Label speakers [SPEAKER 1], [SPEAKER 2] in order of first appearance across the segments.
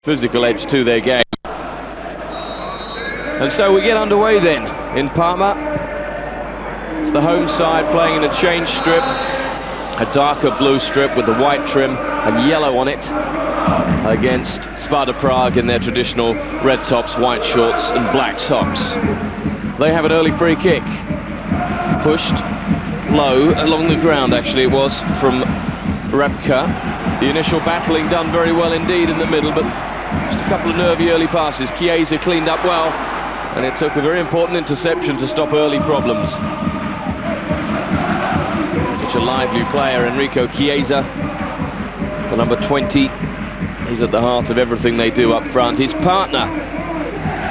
[SPEAKER 1] physical edge to their game. And so we get underway then in Parma. It's the home side playing in a change strip, a darker blue strip with the white trim and yellow on it, against Sparta Prague in their traditional red tops, white shorts and black socks. They have an early free kick, pushed low along the ground, actually it was, from Repka. The initial battling done very well indeed in the middle, but just a couple of nervy early passes. Chiesa cleaned up well, and it took a very important interception to stop early problems. Such a lively player, Enrico Chiesa, the number 20. He's at the heart of everything they do up front. His partner,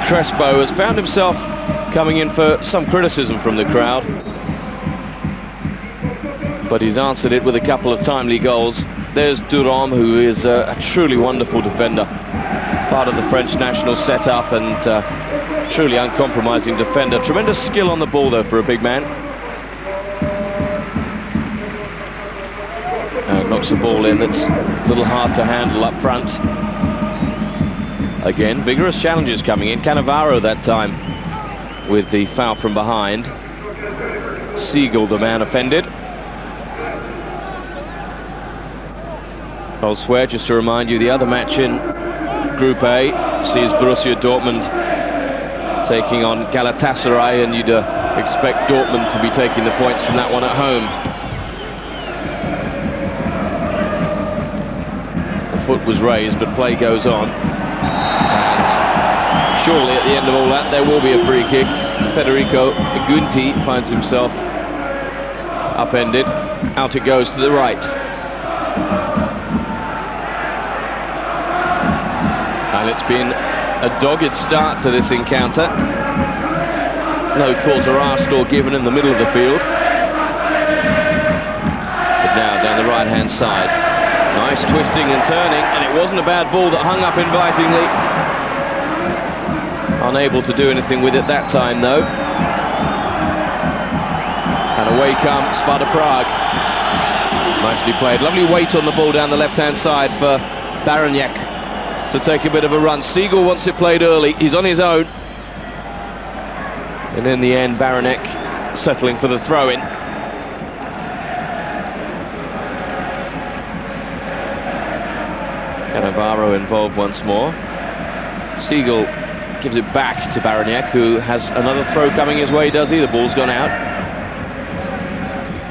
[SPEAKER 1] Crespo, has found himself coming in for some criticism from the crowd, but he's answered it with a couple of timely goals. There's Durom, who is a truly wonderful defender, part of the French national setup, and truly uncompromising defender. Tremendous skill on the ball though for a big man. Knocks the ball in. That's a little hard to handle up front. Again, vigorous challenges coming in. Cannavaro that time with the foul from behind. Siegel, the man offended. Elsewhere, just to remind you, the other match in Group A sees Borussia Dortmund taking on Galatasaray, and you'd expect Dortmund to be taking the points from that one at home. The foot was raised, but play goes on. And surely at the end of all that, there will be a free kick. Federico Guinti finds himself upended. Out it goes to the right. And it's been a dogged start to this encounter. No call to asked or given in the middle of the field. But now down the right-hand side. Nice twisting and turning, and it wasn't a bad ball that hung up invitingly. Unable to do anything with it that time, though. And away come Sparta Prague. Nicely played. Lovely weight on the ball down the left-hand side for Baraniak to take a bit of a run. Siegel wants it played early. He's on his own. And in the end, Baranek settling for the throw-in. Cannavaro involved once more. Siegel gives it back to Baranek, who has another throw coming his way, does he? The ball's gone out.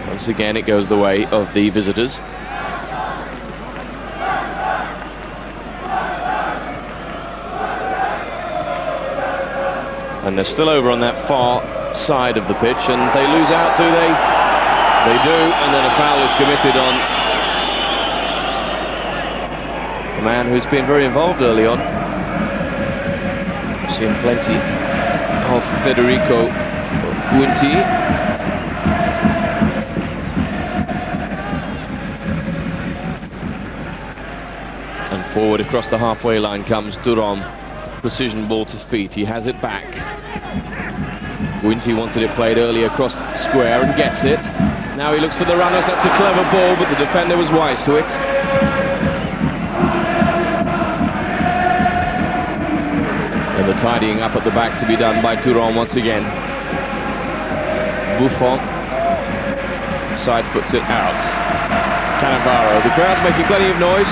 [SPEAKER 1] Once again, it goes the way of the visitors. And they're still over on that far side of the pitch, and they lose out, do they? They do, and then a foul is committed on a man who's been very involved early on. I've seen plenty of Federico Guinti. And forward across the halfway line comes Durom. Precision ball to feet. He has it back. Guinti wanted it played early across the square and gets it. Now he looks for the runners. That's a clever ball, but the defender was wise to it. And the tidying up at the back to be done by Durom once again. Buffon side puts it out. Cannavaro. The crowd's making plenty of noise.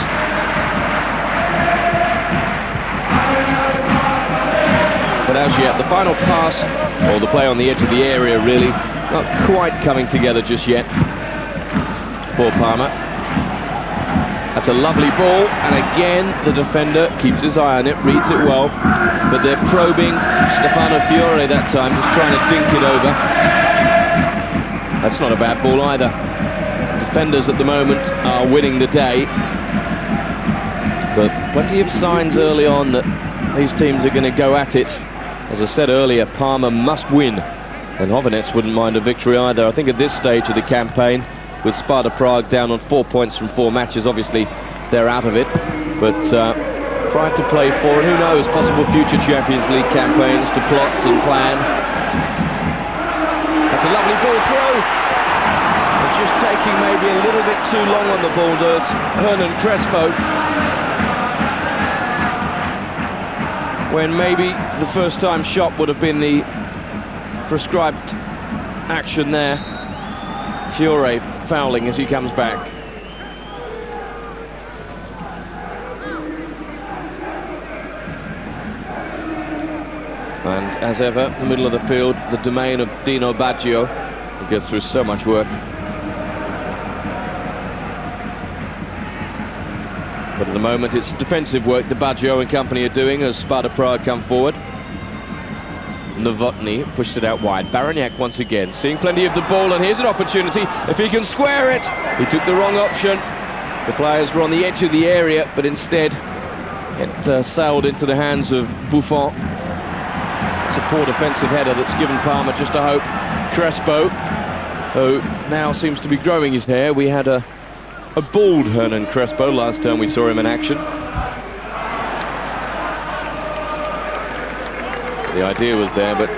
[SPEAKER 1] But as yet, the final pass, or the play on the edge of the area, really not quite coming together just yet for Parma. That's a lovely ball, and again the defender keeps his eye on it, reads it well, but they're probing Stefano Fiore that time, just trying to dink it over. That's not a bad ball either. Defenders at the moment are winning the day, but plenty of signs early on that these teams are going to go at it. As I said earlier, Parma must win, and Hovernets wouldn't mind a victory either. I think at this stage of the campaign, with Sparta Prague down on 4 points from 4 matches, obviously they're out of it, but trying to play for, and who knows, possible future Champions League campaigns to plot and plan. That's a lovely ball through. It's just taking maybe a little bit too long on the ball, does Hernan Crespo. when maybe the first time shot would have been the prescribed action there. Fiore fouling as he comes back. And as ever, the middle of the field, the domain of Dino Baggio, who goes through so much work. But at the moment it's defensive work that Baggio and company are doing as Sparta Prague come forward. Novotny pushed it out wide. Baroniak once again, seeing plenty of the ball, and here's an opportunity if he can square it. He took the wrong option. The players were on the edge of the area, but instead it sailed into the hands of Buffon. It's a poor defensive header that's given Parma just a hope. Crespo, who now seems to be growing his hair. We had a bald Hernan Crespo last time we saw him in action. The idea was there, but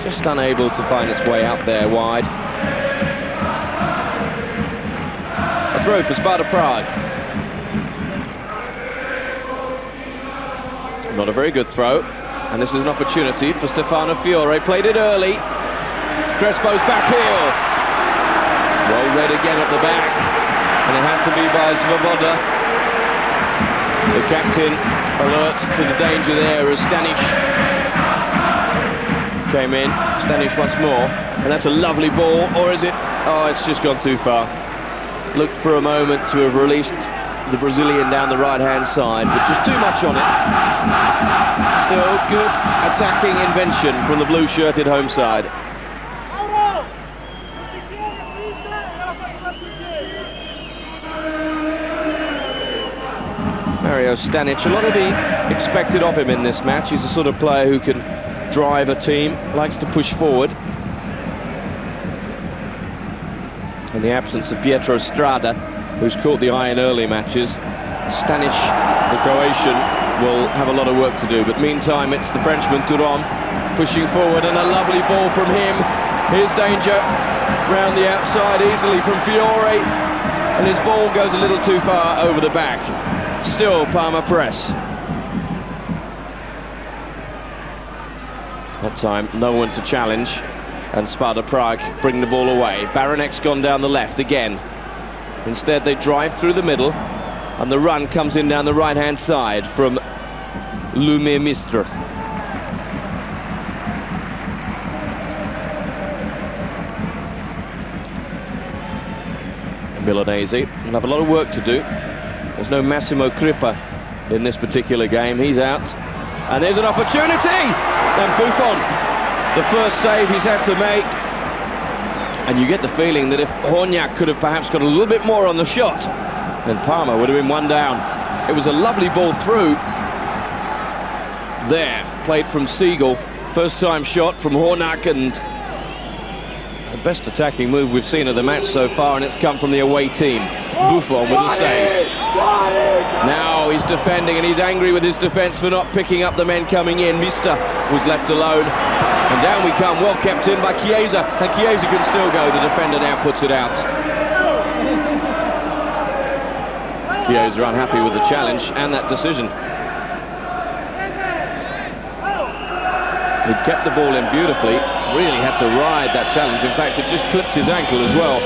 [SPEAKER 1] just unable to find its way out there wide. A throw for Sparta Prague. Not a very good throw, and this is an opportunity for Stefano Fiore. Played it early. Crespo's back heel. Well read again at the back, and it had to be by Svoboda. The captain alerts to the danger there as Stanic came in. Stanic once more, and that's a lovely ball, or is it? Oh, it's just gone too far. Looked for a moment to have released the Brazilian down the right-hand side, but just too much on it. Still good attacking invention from the blue-shirted home side. Mario Stanic, a lot to be expected of him in this match. He's the sort of player who can drive a team, likes to push forward. In the absence of Pietro Strada, who's caught the eye in early matches, Stanic, the Croatian, will have a lot of work to do. But meantime, it's the Frenchman Thuram pushing forward, and a lovely ball from him. Here's danger round the outside easily from Fiore, and his ball goes a little too far over the back. Still Parma press. That time no one to challenge, and Sparta Prague bring the ball away. Baronek's gone down the left again. Instead they drive through the middle, and the run comes in down the right-hand side from Lumir Mistre. Milanese will have a lot of work to do. There's no Massimo Crippa in this particular game. He's out. And there's an opportunity! And Buffon, the first save he's had to make. And you get the feeling that if Horniak could have perhaps got a little bit more on the shot, then Parma would have been one down. It was a lovely ball through. There, played from Siegel. First time shot from Horniak, and the best attacking move we've seen of the match so far, and it's come from the away team. Buffon with the save. Now he's defending, and he's angry with his defence for not picking up the men coming in. Mista was left alone, and down we come, well kept in by Chiesa, and Chiesa can still go. The defender now puts it out. Chiesa unhappy with the challenge and that decision. He kept the ball in beautifully, really had to ride that challenge. In fact, it just clipped his ankle as well.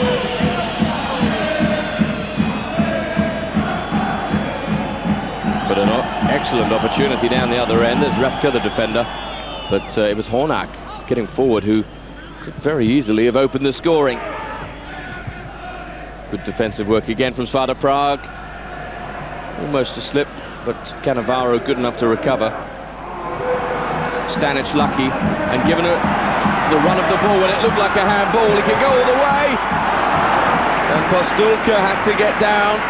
[SPEAKER 1] But an excellent opportunity down the other end. There's Repka, the defender, but it was Hornak getting forward who could very easily have opened the scoring. Good defensive work again from Sparta Prague. Almost a slip, but Cannavaro good enough to recover. Stanic lucky, and given the run of the ball when it looked like a handball, he could go all the way. And Postulka had to get down.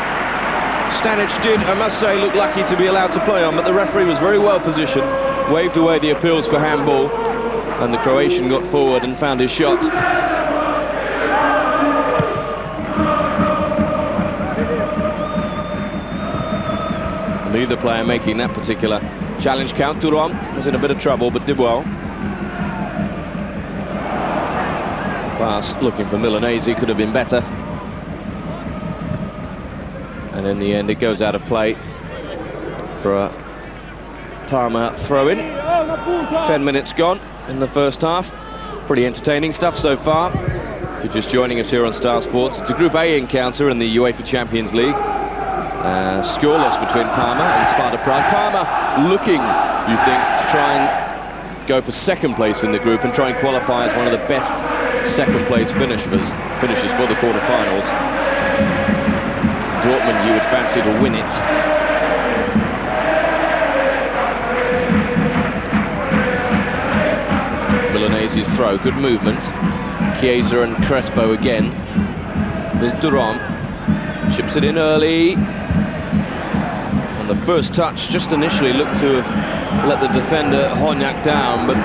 [SPEAKER 1] Stanic did, I must say, look lucky to be allowed to play on, but the referee was very well positioned, waved away the appeals for handball, and the Croatian got forward and found his shot. Neither player making that particular challenge count. Thuram was in a bit of trouble, but did well. Pass looking for Milanese, could have been better. And in the end it goes out of play for a Parma throw-in. 10 minutes gone in the first half. Pretty entertaining stuff so far. If you're just joining us here on Star Sports, it's a Group A encounter in the UEFA Champions League. Scoreless between Parma and Sparta Prague. Parma looking, you think, to try and go for second place in the group and try and qualify as one of the best second place finishers for the quarterfinals. Dortmund, you would fancy to win it. Milanese's throw, good movement. Chiesa and Crespo again. There's Duran, chips it in early. And the first touch just initially looked to have let the defender Horňák down, but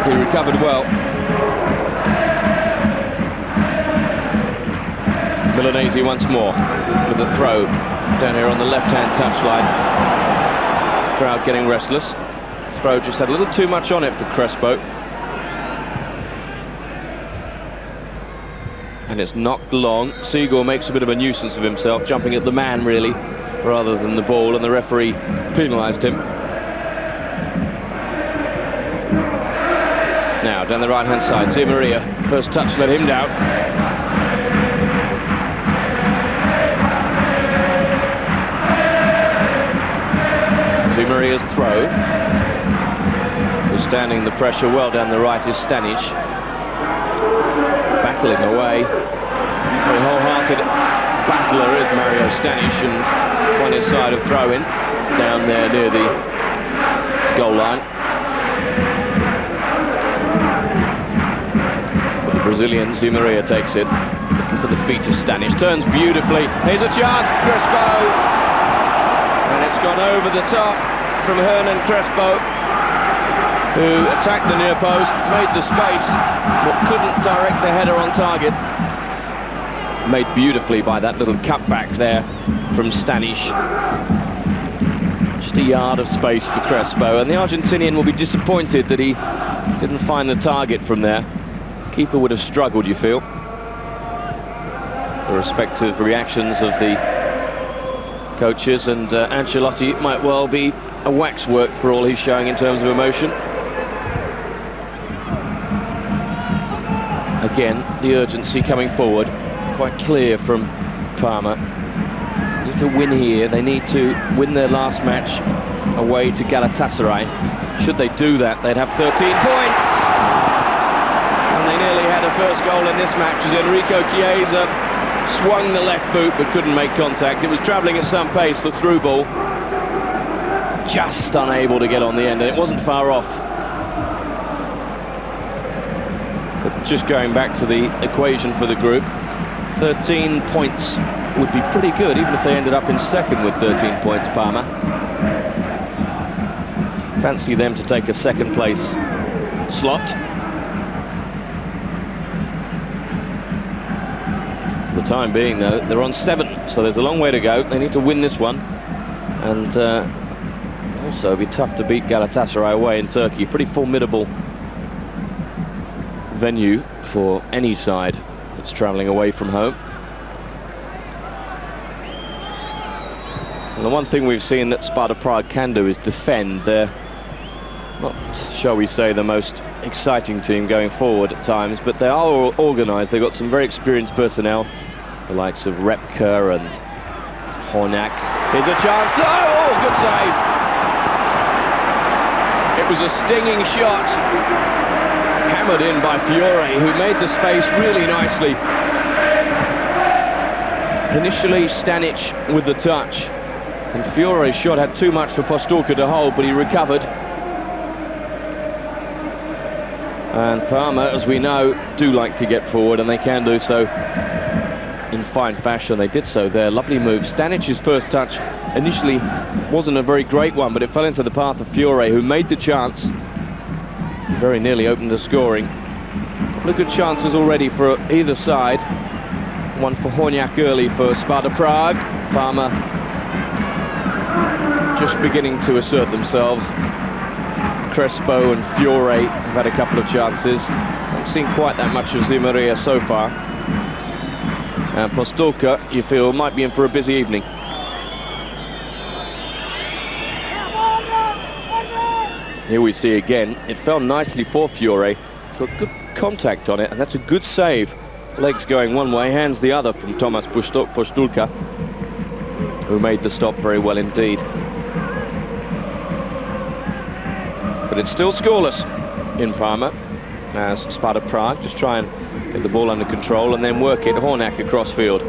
[SPEAKER 1] he recovered well. Milanese once more with a throw down here on the left-hand touchline. Crowd getting restless. Throw just had a little too much on it for Crespo. And it's knocked long. Seagull makes a bit of a nuisance of himself, jumping at the man really, rather than the ball, and the referee penalised him. Now down the right-hand side, Di Maria. First touch let him down. Di Maria's throw. Withstanding the pressure well down the right is Stanic. Battling away. Very wholehearted battler is Mario Stanic, and on his side of throw-in down there near the goal line. But the Brazilian Di Maria takes it, looking for the feet of Stanic, turns beautifully. Here's a chance, Crespo, and it's gone over the top from Hernan Crespo, who attacked the near post, made the space, but couldn't direct the header on target. Made beautifully by that little cutback there from Stanic. Just a yard of space for Crespo, and the Argentinian will be disappointed that he didn't find the target from there. Keeper would have struggled, you feel. The respective reactions of the coaches, and Ancelotti might well be a waxwork for all he's showing in terms of emotion. Again, the urgency coming forward, quite clear from Parma. They need to win here. They need to win their last match away to Galatasaray. Should they do that, they'd have 13 points. And they nearly had a first goal in this match as Enrico Chiesa swung the left boot but couldn't make contact. It was travelling at some pace, the through ball. Just unable to get on the end, and it wasn't far off. Just going back to the equation for the group, 13 points would be pretty good, even if they ended up in second with 13 points, Parma. Fancy them to take a second place slot. For the time being, though, they're on 7, so there's a long way to go. They need to win this one, and also it'd be tough to beat Galatasaray away in Turkey. Pretty formidable venue for any side that's travelling away from home. And the one thing we've seen that Sparta Prague can do is defend. They're not, shall we say, the most exciting team going forward at times, but they are organised. They've got some very experienced personnel, the likes of Repka and Horňák. Here's a chance. Oh, good save. It was a stinging shot. Hammered in by Fiore, who made the space really nicely. Initially Stanic with the touch, and Fiore's shot had too much for Postolka to hold, but he recovered. And Parma, as we know, do like to get forward, and they can do so in fine fashion. They did so there. Lovely move. Stanic's first touch initially wasn't a very great one, but it fell into the path of Fiore, who made the chance. Very nearly opened the scoring. A couple of good chances already for either side. One for Horňák early for Sparta Prague. Parma just beginning to assert themselves. Crespo and Fiore have had a couple of chances. Haven't seen quite that much of Di Maria so far. And Postolka, you feel, might be in for a busy evening. Here we see again, it fell nicely for Fiore. Got good contact on it, and that's a good save. Legs going one way, hands the other from Tomasz Postulka, who made the stop very well indeed. But it's still scoreless in Parma, as Sparta Prague just try and get the ball under control and then work it. Hornak across field.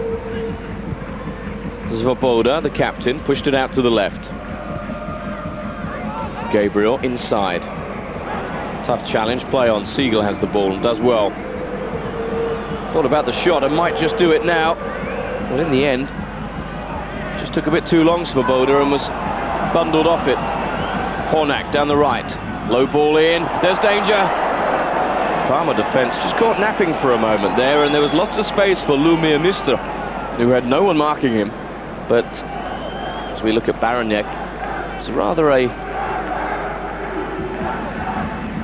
[SPEAKER 1] Svoboda, the captain, pushed it out to the left. Gabriel inside. Tough challenge, play on. Siegel has the ball and does well. Thought about the shot and might just do it now. But in the end, just took a bit too long, Svoboda, and was bundled off it. Hornak down the right. Low ball in. There's danger. Parma defence just caught napping for a moment there, and there was lots of space for Lumir Mistra, who had no one marking him. But as we look at Baranek, it's rather a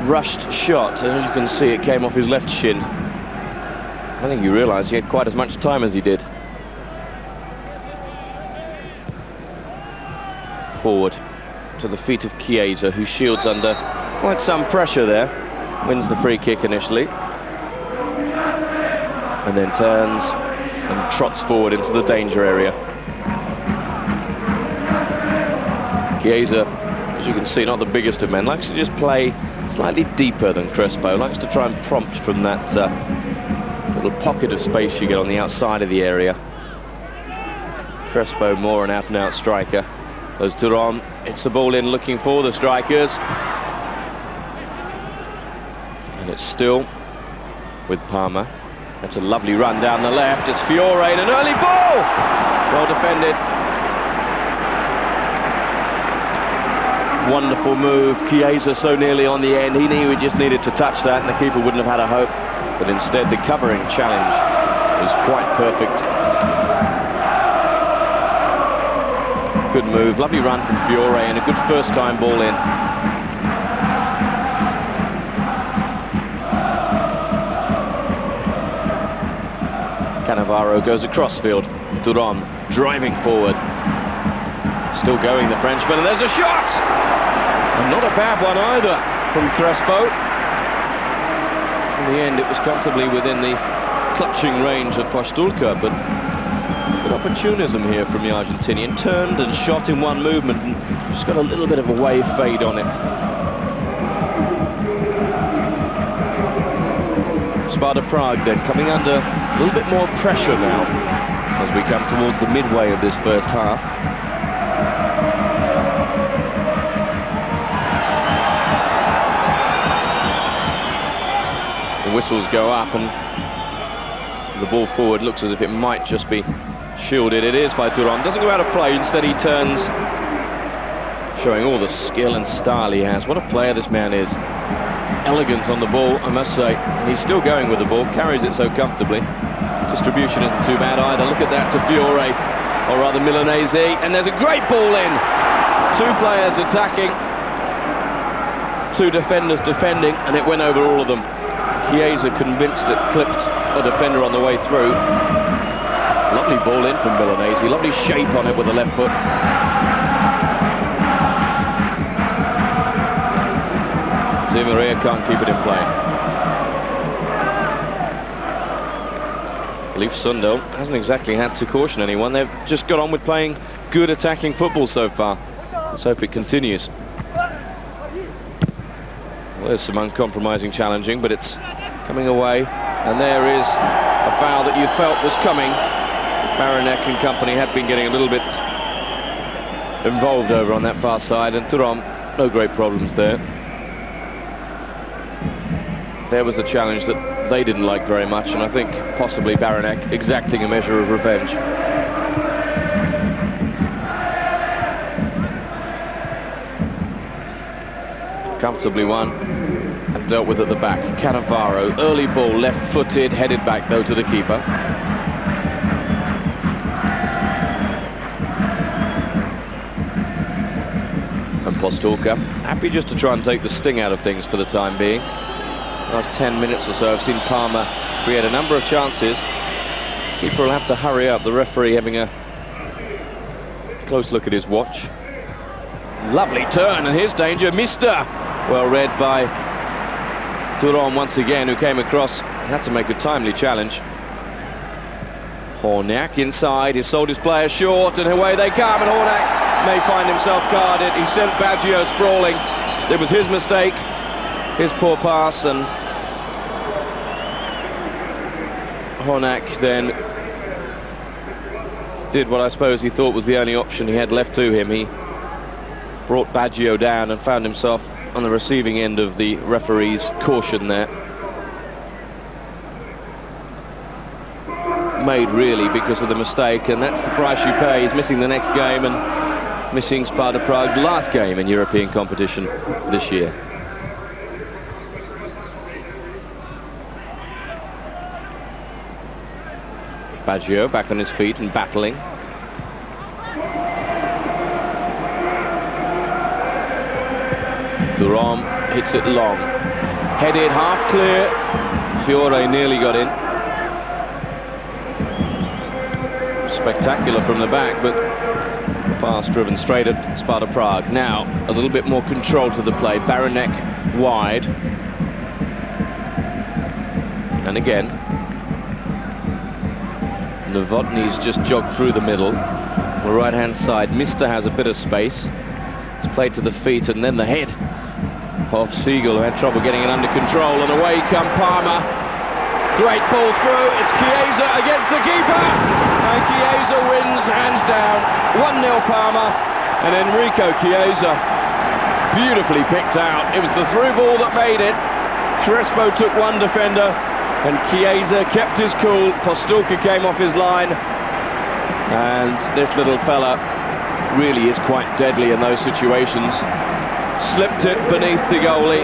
[SPEAKER 1] rushed shot, and as you can see, it came off his left shin. I think you realise he had quite as much time as he did. Forward to the feet of Chiesa, who shields under quite some pressure there. Wins the free kick initially, and then turns and trots forward into the danger area. Chiesa, as you can see, not the biggest of men, likes to just play slightly deeper than Crespo, likes to try and prompt from that little pocket of space you get on the outside of the area. Crespo more an out-and-out striker. As Duran hits the ball in looking for the strikers. And it's still with Parma. That's a lovely run down the left. It's Fiore and an early ball! Well defended. Wonderful move. Chiesa so nearly on the end. He knew he just needed to touch that and the keeper wouldn't have had a hope. But instead the covering challenge was quite perfect. Good move. Lovely run from Fiore and a good first time ball in. Cannavaro goes across field. Duran driving forward. Still going, the Frenchman, and there's a shot! And not a bad one either from Crespo. In the end, it was comfortably within the clutching range of Postulka, but good opportunism here from the Argentinian. Turned and shot in one movement and just got a little bit of a wave fade on it. Sparta Prague then coming under a little bit more pressure now as we come towards the midway of this first half. The whistles go up and the ball forward looks as if it might just be shielded. It is by Duran. Doesn't go out of play, instead he turns, showing all the skill and style he has. What a player this man is. Elegant on the ball, I must say. He's still going with the ball, carries it so comfortably. Distribution isn't too bad either. Look at that to Fiore, or rather Milanese, and there's a great ball in. Two players attacking, two defenders defending, and it went over all of them. Chiesa convinced it clipped a defender on the way through. Lovely ball in from Milanese, lovely shape on it with the left foot. Di Maria can't keep it in play. Leif Sundal hasn't exactly had to caution anyone. They've just got on with playing good attacking football so far. Let's hope it continues. Well, there's some uncompromising challenging, but it's coming away. And there is a foul that you felt was coming. Baranek and company had been getting a little bit involved over on that far side, and Turam, no great problems there. There was a challenge that they didn't like very much, and I think possibly Baranek exacting a measure of revenge. Comfortably won and dealt with at the back. Cannavaro, early ball, left-footed, headed back though to the keeper. And Postulka, happy just to try and take the sting out of things for the time being. Last 10 minutes or so I've seen Parma create a number of chances. Keeper will have to hurry up, the referee having a close look at his watch. Lovely turn, and here's danger. Mista Well read by Duron once again, who came across, had to make a timely challenge. Hornac inside, he sold his player short, and away they come, and Hornac may find himself guarded. He sent Baggio sprawling. It was his mistake, his poor pass, and Hornac then did what I suppose he thought was the only option he had left to him. He brought Baggio down and found himself on the receiving end of the referee's caution there. Made really because of the mistake, and that's the price you pay. He's missing the next game and missing Sparta Prague's last game in European competition this year. Baggio back on his feet and battling. Duron hits it long. Headed, half clear. Fiore nearly got in. Spectacular from the back, but pass driven straight at Sparta Prague. Now, a little bit more control to the play. Baronek wide. And again, Novotny's just jogged through the middle. On the right-hand side, Mister has a bit of space. It's played to the feet, and then the head of Siegel, who had trouble getting it under control, and away come Parma. Great ball through. It's Chiesa against the keeper, and Chiesa wins hands down. 1-0 Parma, and Enrico Chiesa beautifully picked out. It was the through ball that made it. Crespo took one defender, and Chiesa kept his cool. Postulka came off his line, and this little fella really is quite deadly in those situations. Slipped it beneath the goalie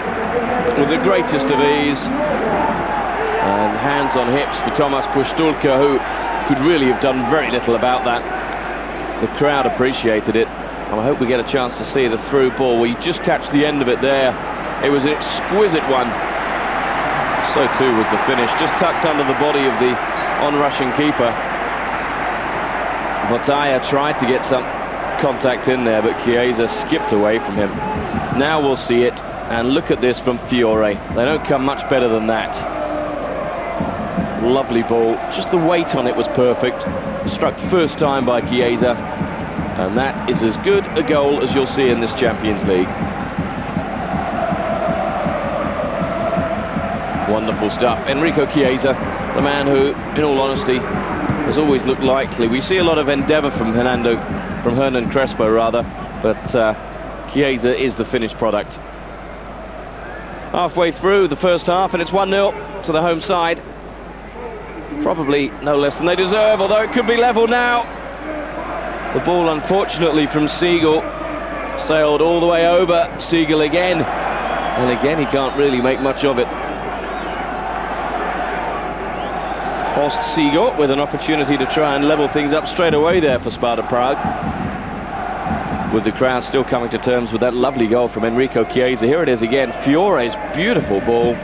[SPEAKER 1] with the greatest of ease, and hands on hips for Tomasz Postulka, who could really have done very little about that. The crowd appreciated it, and I hope we get a chance to see the through ball. We just catch the end of it there. It was an exquisite one. So too was the finish, just tucked under the body of the on-rushing keeper. Votaya tried to get some contact in there, but Chiesa skipped away from him. Now we'll see it, and look at this from Fiore. They don't come much better than that. Lovely ball, just the weight on it was perfect. Struck first time by Chiesa, and that is as good a goal as you'll see in this Champions League. Wonderful stuff. Enrico Chiesa, the man who, in all honesty, has always looked likely. We see a lot of endeavour from Hernan Crespo rather, but Chiesa is the finished product. Halfway through the first half, and it's 1-0 to the home side. Probably no less than they deserve, although it could be level now. The ball, unfortunately, from Siegel sailed all the way over. Siegel again, and again he can't really make much of it. Horst Siegel with an opportunity to try and level things up straight away there for Sparta Prague, with the crowd still coming to terms with that lovely goal from Enrico Chiesa. Here it is again, Fiore's beautiful ball.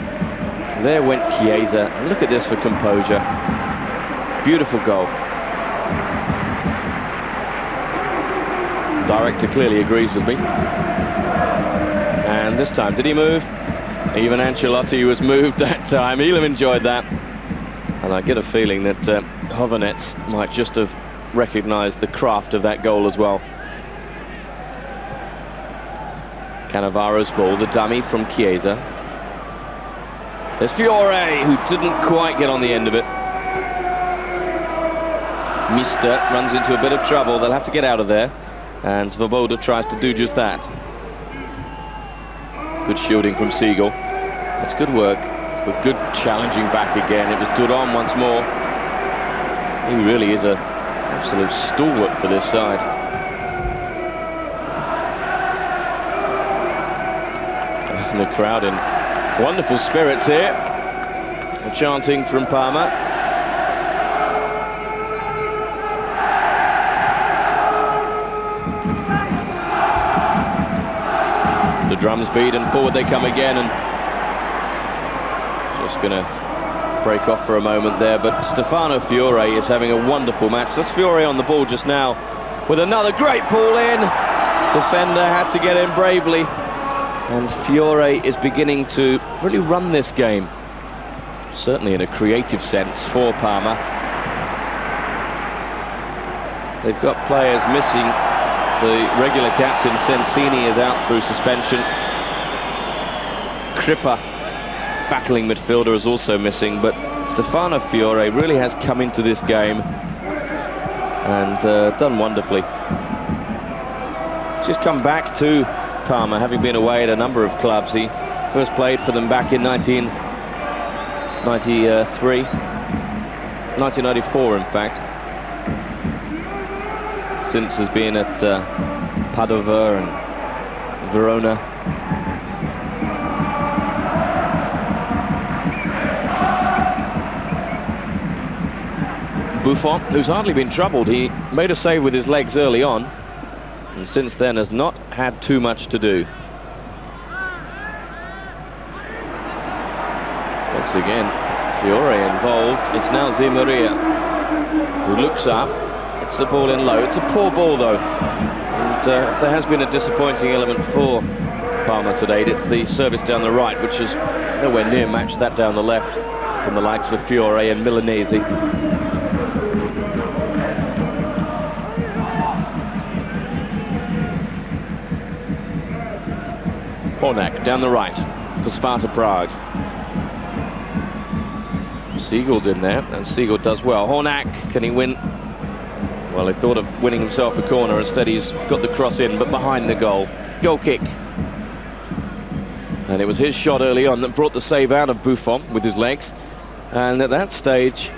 [SPEAKER 1] There went Chiesa, and look at this for composure. Beautiful goal. Director clearly agrees with me. And this time, did he move? Even Ancelotti was moved that time. Elam enjoyed that. And I get a feeling that Hovernets might just have recognised the craft of that goal as well. Cannavaro's ball, the dummy from Chiesa. There's Fiore, who didn't quite get on the end of it. Mister runs into a bit of trouble. They'll have to get out of there, and Svoboda tries to do just that. Good shielding from Siegel. That's good work, but good challenging back again. It was Duron once more. He really is an absolute stalwart for this side. And the crowd in wonderful spirits here. The chanting from Parma. The drums beat and forward they come again, and just going to break off for a moment there, but Stefano Fiore is having a wonderful match. That's Fiore on the ball just now with another great ball in. Defender had to get in bravely. And Fiore is beginning to really run this game, certainly in a creative sense for Parma. They've got players missing. The regular captain Sensini is out through suspension. Crippa, battling midfielder, is also missing, but Stefano Fiore really has come into this game and done wonderfully. Just come back to Parma, having been away at a number of clubs. He first played for them back in 1994 in fact. Since has been at Padova and Verona. Buffon, who's hardly been troubled, he made a save with his legs early on, and since then has not had too much to do. Once again, Fiore involved. It's now Zimaria who looks up. It's the ball in low. It's a poor ball though, and there has been a disappointing element for Parma today. It's the service down the right, which has nowhere near matched that down the left from the likes of Fiore and Milanese. Hornak down the right for Sparta Prague. Siegel's in there, and Siegel does well. Hornak, can he win? Well, he thought of winning himself a corner. Instead, he's got the cross in, but behind the goal. Goal kick. And it was his shot early on that brought the save out of Buffon with his legs. And at that stage,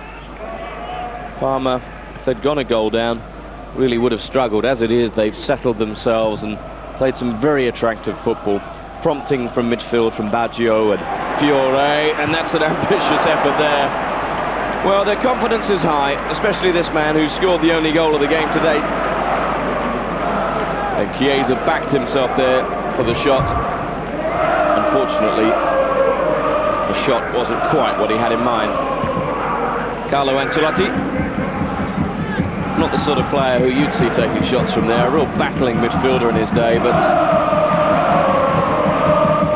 [SPEAKER 1] Parma, if they'd gone a goal down, really would have struggled. As it is, they've settled themselves and played some very attractive football. Prompting from midfield from Baggio and Fiore, and that's an ambitious effort there. Well, their confidence is high, especially this man who scored the only goal of the game to date. And Chiesa backed himself there for the shot. Unfortunately, the shot wasn't quite what he had in mind. Carlo Ancelotti, not the sort of player who you'd see taking shots from there. A real battling midfielder in his day, but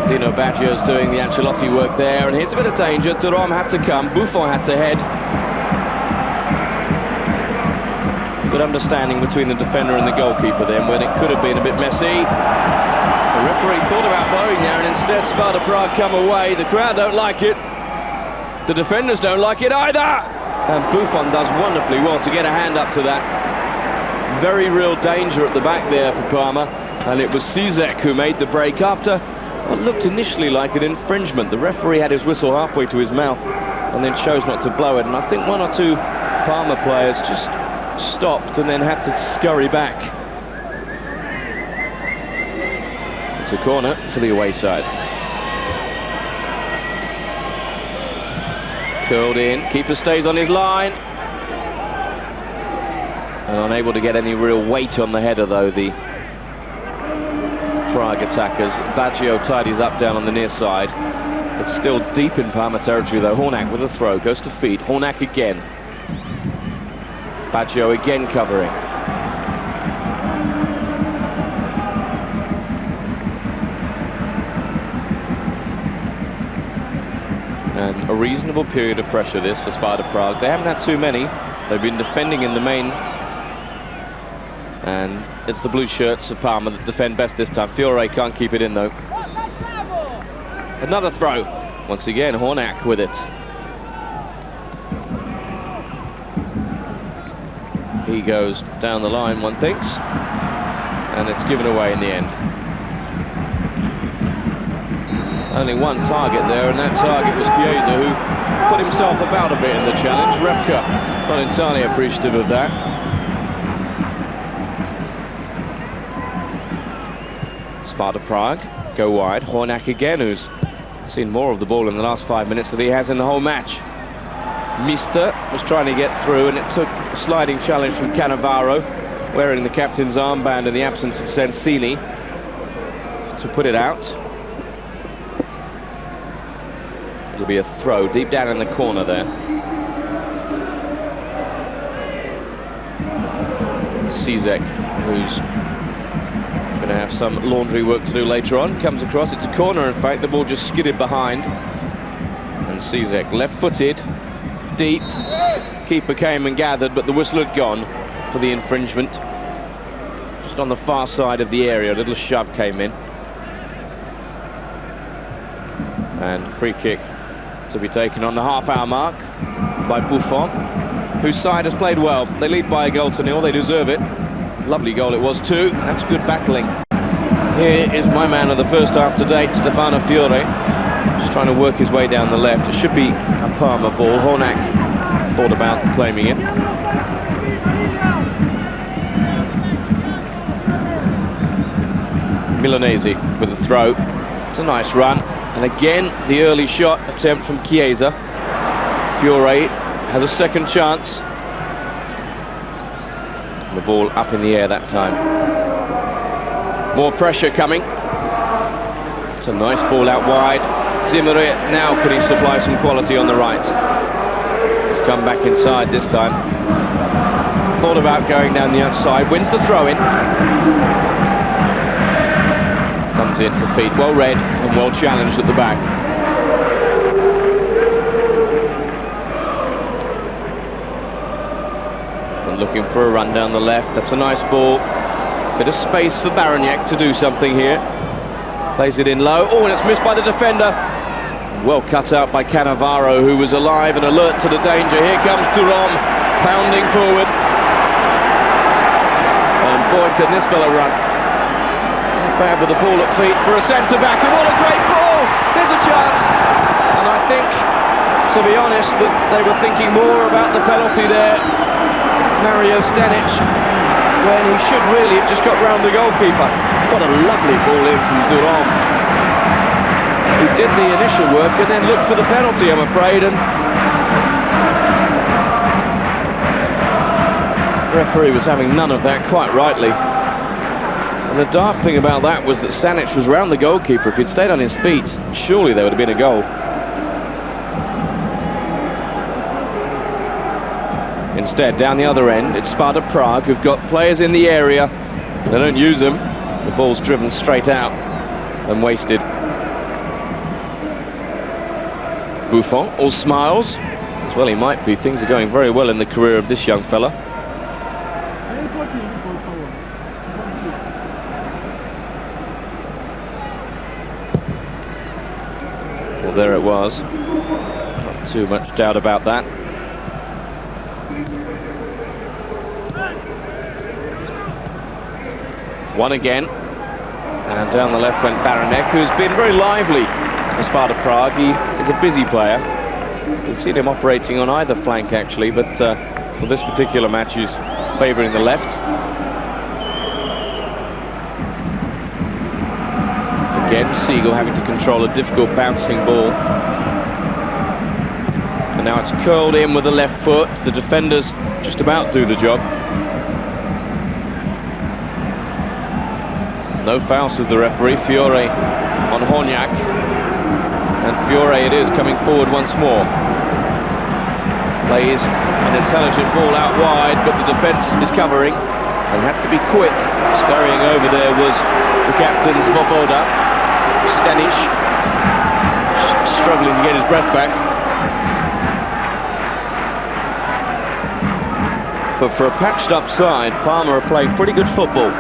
[SPEAKER 1] Dino Baggio's doing the Ancelotti work there, and here's a bit of danger. Thuram had to come, Buffon had to head. Good understanding between the defender and the goalkeeper then, when it could have been a bit messy. The referee thought about blowing there, and instead Sparta Prague come away. The crowd don't like it. The defenders don't like it either. And Buffon does wonderfully well to get a hand up to that. Very real danger at the back there for Parma, and it was Cizek who made the break after what looked initially like an infringement. The referee had his whistle halfway to his mouth and then chose not to blow it, and I think one or two Parma players just stopped and then had to scurry back. It's a corner for the away side. Curled in, keeper stays on his line. And unable to get any real weight on the header though, the Prague attackers. Baggio tidies up down on the near side. It's still deep in Parma territory though. Hornak with a throw, goes to feet. Hornak again. Baggio again covering. And a reasonable period of pressure this for Sparta Prague. They haven't had too many. They've been defending in the main. And it's the blue shirts of Parma that defend best this time. Fiore can't keep it in though. Another throw. Once again, Hornak with it. He goes down the line, one thinks. And it's given away in the end. Only one target there, and that target was Chiesa, who put himself about a bit in the challenge. Repka not entirely appreciative of that. Sparta Prague go wide. Hornak again, who's seen more of the ball in the last 5 minutes than he has in the whole match. Mister was trying to get through, and it took a sliding challenge from Cannavaro, wearing the captain's armband in the absence of Sensini, to put it out. It'll be a throw deep down in the corner there. Cizek, who's Going to have some laundry work to do later on. Comes across, it's a corner in fact, the ball just skidded behind. And Cizek, left-footed, deep. Keeper came and gathered, but the whistle had gone for the infringement. Just on the far side of the area, a little shove came in. And free kick to be taken on the half-hour mark by Buffon, whose side has played well. They lead by a goal to nil, they deserve it. Lovely goal it was too, that's good battling. Here is my man of the first half to date, Stefano Fiore. Just trying to work his way down the left. It should be a Parma ball. Hornak thought about claiming it. Milanese with a throw. It's a nice run. And again, the early shot attempt from Chiesa. Fiore has a second chance. The ball up in the air that time. More pressure coming. It's a nice ball out wide. Zimmer now could he supply some quality on the right. He's come back inside this time. Thought about going down the outside. Wins the throw-in. Comes in to feet. Well read and well challenged at the back. Looking for a run down the left. That's a nice ball. Bit of space for Baroniak to do something here. Plays it in low. Oh, and it's missed by the defender. Well cut out by Cannavaro, who was alive and alert to the danger. Here comes Thuram, pounding forward. And boy, can this fella run. Bad with the ball at feet for a centre-back. And what a great ball! There's a chance. And I think, to be honest, that they were thinking more about the penalty there. Mario Stanic, when he should really have just got round the goalkeeper. What a lovely ball in from Thuram. He did the initial work and then looked for the penalty, I'm afraid, and the referee was having none of that, quite rightly. And the daft thing about that was that Stanic was round the goalkeeper. If he'd stayed on his feet, surely there would have been a goal. Instead, down the other end, it's Sparta Prague, who've got players in the area. They don't use them. The ball's driven straight out and wasted. Buffon, all smiles. As well he might be. Things are going very well in the career of this young fella. Well, there it was. Not too much doubt about that. One again, and down the left went Baronek, who's been very lively for Sparta Prague. He is a busy player. We've seen him operating on either flank actually, but for this particular match he's favouring the left. Again, Siegel having to control a difficult bouncing ball. And now it's curled in with the left foot. The defenders just about do the job. No foul, says the referee. Fiore on Hornak. And Fiore it is, coming forward once more. Plays an intelligent ball out wide, but the defence is covering and had to be quick. Scurrying over there was the captain, Svoboda. Stanic struggling to get his breath back. But for a patched up side, Parma are playing pretty good football.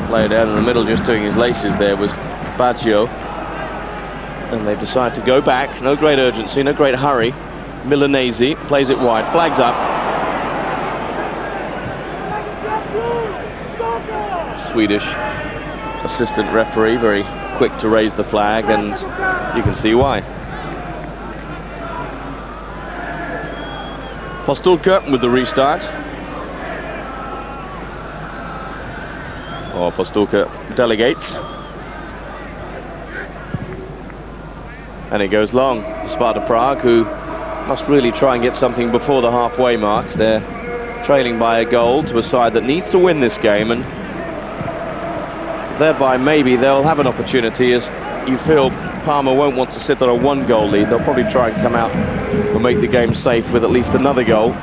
[SPEAKER 1] Player down in the middle just doing his laces there was Baggio. And they decide to go back. No great urgency, no great hurry. Milanese plays it wide, flags up. Swedish assistant referee, very quick to raise the flag, and you can see why. Postulka with the restart. Or Postulka delegates. And it goes long. Sparta Prague, who must really try and get something before the halfway mark. They're trailing by a goal to a side that needs to win this game, and thereby maybe they'll have an opportunity, as you feel Parma won't want to sit on a one-goal lead. They'll probably try and come out and make the game safe with at least another goal.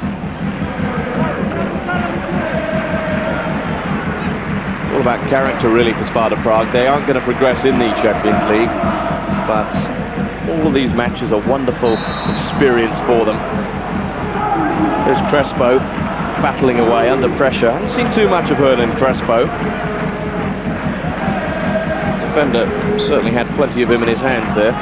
[SPEAKER 1] about character really for Sparta Prague. They aren't going to progress in the Champions League, but all of these matches are wonderful experience for them. There's Crespo battling away under pressure. I haven't seen too much of Hernan Crespo. Defender certainly had plenty of him in his hands there.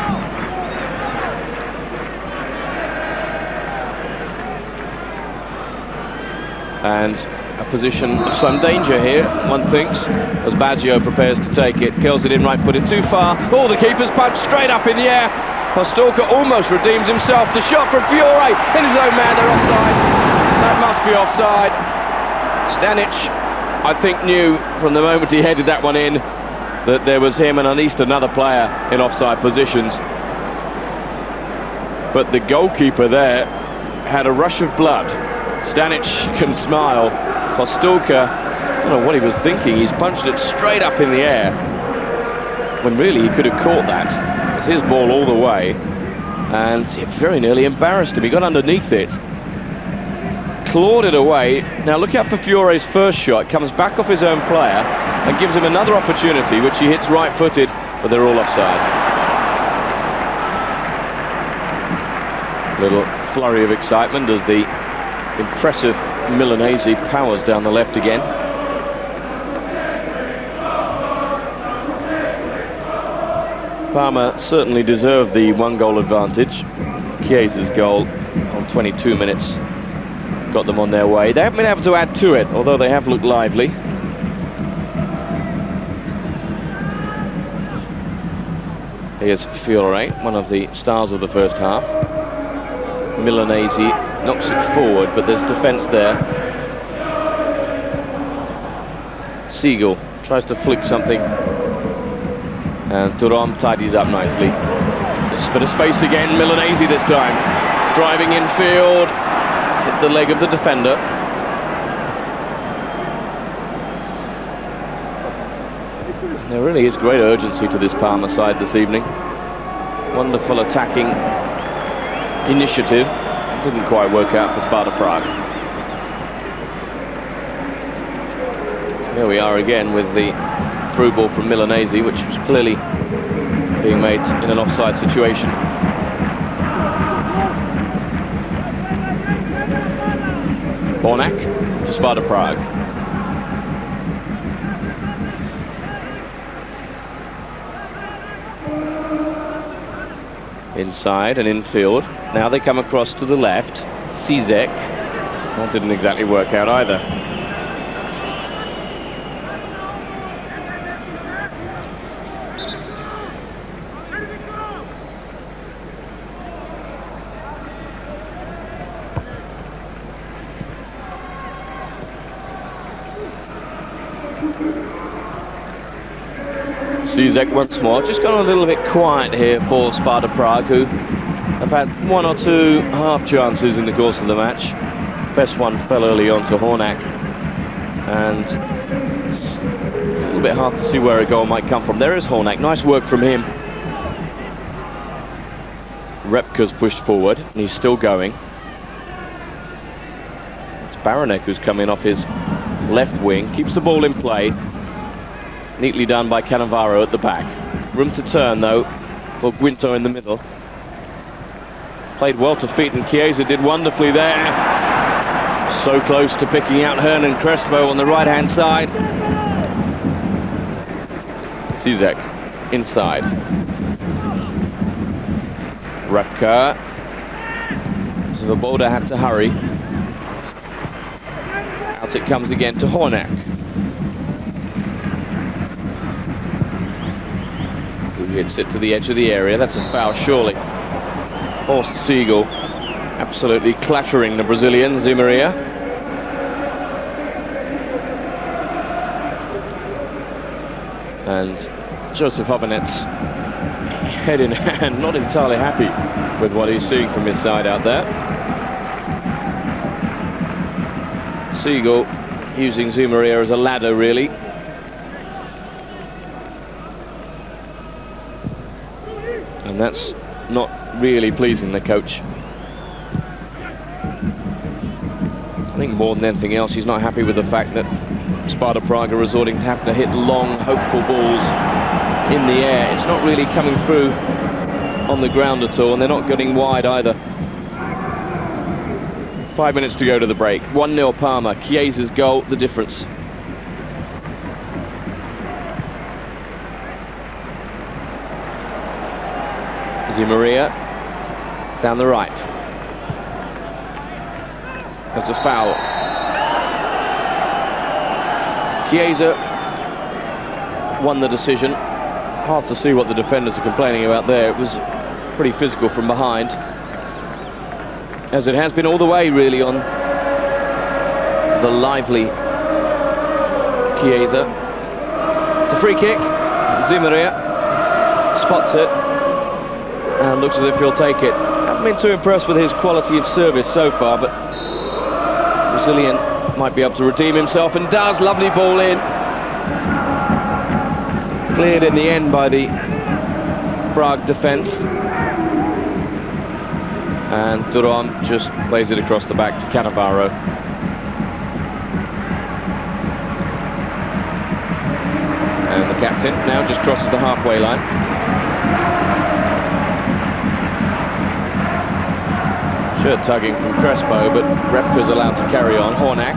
[SPEAKER 1] And a position of some danger here, one thinks, as Baggio prepares to take it. Curls it in right-footed too far. Oh, the keeper's punched straight up in the air. Postolka almost redeems himself. The shot from Fiore in his own man. They're offside. That must be offside. Stanic, I think, knew from the moment he headed that one in that there was him and at least another player in offside positions. But the goalkeeper there had a rush of blood. Stanic can smile. Postolka, I don't know what he was thinking. He's punched it straight up in the air when really he could have caught that. It was his ball all the way, and he very nearly embarrassed him. He got underneath it, clawed it away. Now look out for Fiore's first shot. Comes back off his own player and gives him another opportunity, which he hits right-footed, but they're all offside. Little flurry of excitement as the impressive Milanese powers down the left again. Parma certainly deserved the one-goal advantage. Chiesa's goal on 22 minutes got them on their way. They haven't been able to add to it, although they have looked lively. Here's Fiore, one of the stars of the first half. Milanese knocks it forward, but there's defence there. Siegel tries to flick something, and Thuram tidies up nicely. There's a bit of space again. Milanese this time, driving infield, hit the leg of the defender. There really is great urgency to this Parma side this evening. Wonderful attacking initiative. Didn't quite work out for Sparta Prague. Here we are again with the through ball from Milanese, which was clearly being made in an offside situation. Hornak to Sparta Prague. Inside and infield. Now they come across to the left. Cizek. That didn't exactly work out either. Cizek once more. Just gone a little bit quiet here for Sparta Prague, who have had one or two half chances in the course of the match. Best one fell early on to Hornak, and it's a little bit hard to see where a goal might come from. There is Hornak. Nice work from him. Repka's pushed forward, and he's still going. It's Baranek who's coming off his left wing. Keeps the ball in play. Neatly done by Cannavaro at the back. Room to turn though for Guinto in the middle. Played well to feet, and Chiesa did wonderfully there. So close to picking out Hernan Crespo on the right hand side. Cizek inside. Repka. Svoboda had to hurry. Out it comes again to Hornak. Hits it to the edge of the area. That's a foul, surely. Horst Siegel absolutely clattering the Brazilian, Zimaria. And Joseph Hovanet's head in hand, not entirely happy with what he's seeing from his side out there. Siegel using Zimaria as a ladder, really. And that's not really pleasing the coach. I think more than anything else, he's not happy with the fact that Sparta Prague are resorting to having to hit long, hopeful balls in the air. It's not really coming through on the ground at all, and they're not getting wide either. 5 minutes to go to the break. 1-0 Parma. Chiesa's goal, the difference. Maria down the right. That's a foul. Chiesa won the decision. Hard to see what the defenders are complaining about there. It was pretty physical from behind, as it has been all the way really on the lively Chiesa. It's a free kick. Maria spots it and looks as if he'll take it. Haven't been too impressed with his quality of service so far, but Brazilian might be able to redeem himself, and does. Lovely ball in. Cleared in the end by the Prague defence. And Duran just plays it across the back to Cannavaro. And the captain now just crosses the halfway line. Shirt tugging from Crespo, but Repka's allowed to carry on. Hornak.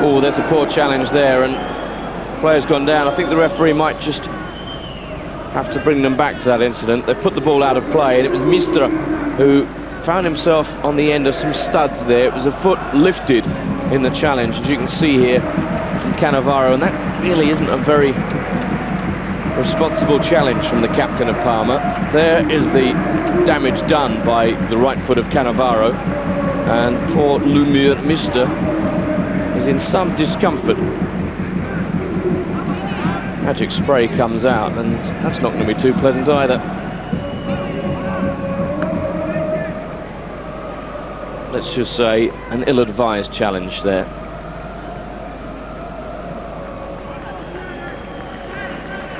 [SPEAKER 1] Oh, there's a poor challenge there, and player's gone down. I think the referee might just have to bring them back to that incident. They put the ball out of play, and it was Mistra who found himself on the end of some studs there. It was a foot lifted in the challenge, as you can see here from Cannavaro, and that really isn't a very responsible challenge from the captain of Parma. There is the damage done by the right foot of Cannavaro, and poor Lumir Mistra is in some discomfort. Magic spray comes out, and that's not going to be too pleasant either. Let's just say an ill-advised challenge there.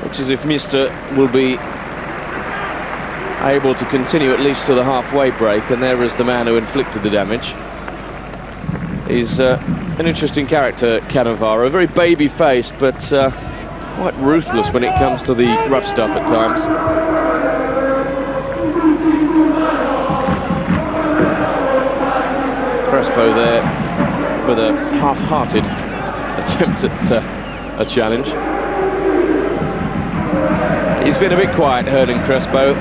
[SPEAKER 1] Looks as if Mr. will be able to continue at least to the halfway break, and there is the man who inflicted the damage. He's an interesting character, Cannavaro, very baby-faced, but quite ruthless when it comes to the rough stuff at times. Crespo there with a half-hearted attempt at a challenge. He's been a bit quiet, Hernan Crespo.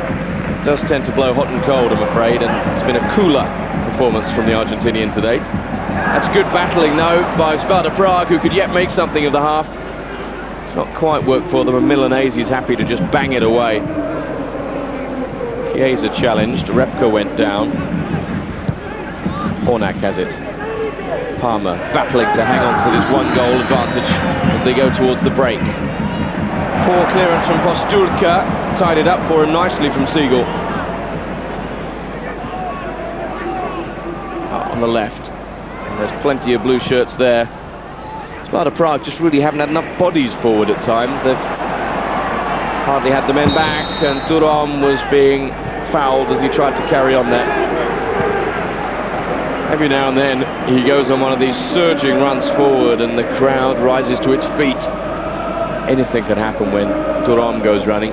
[SPEAKER 1] Does tend to blow hot and cold, I'm afraid, and it's been a cooler performance from the Argentinian to date. That's good battling, though, by Sparta Prague, who could yet make something of the half. It's not quite worked for them, and Milanese's happy to just bang it away. Chiesa challenged, Repka went down. Hornak has it. Parma battling to hang on to this one-goal advantage as they go towards the break. Poor clearance from Postulka, tied it up for him nicely from Siegel. On the left, and there's plenty of blue shirts there. Sparta Prague just really haven't had enough bodies forward at times. They've hardly had the men back, and Duran was being fouled as he tried to carry on there. Every now and then he goes on one of these surging runs forward, and the crowd rises to its feet. Anything can happen when Duran goes running.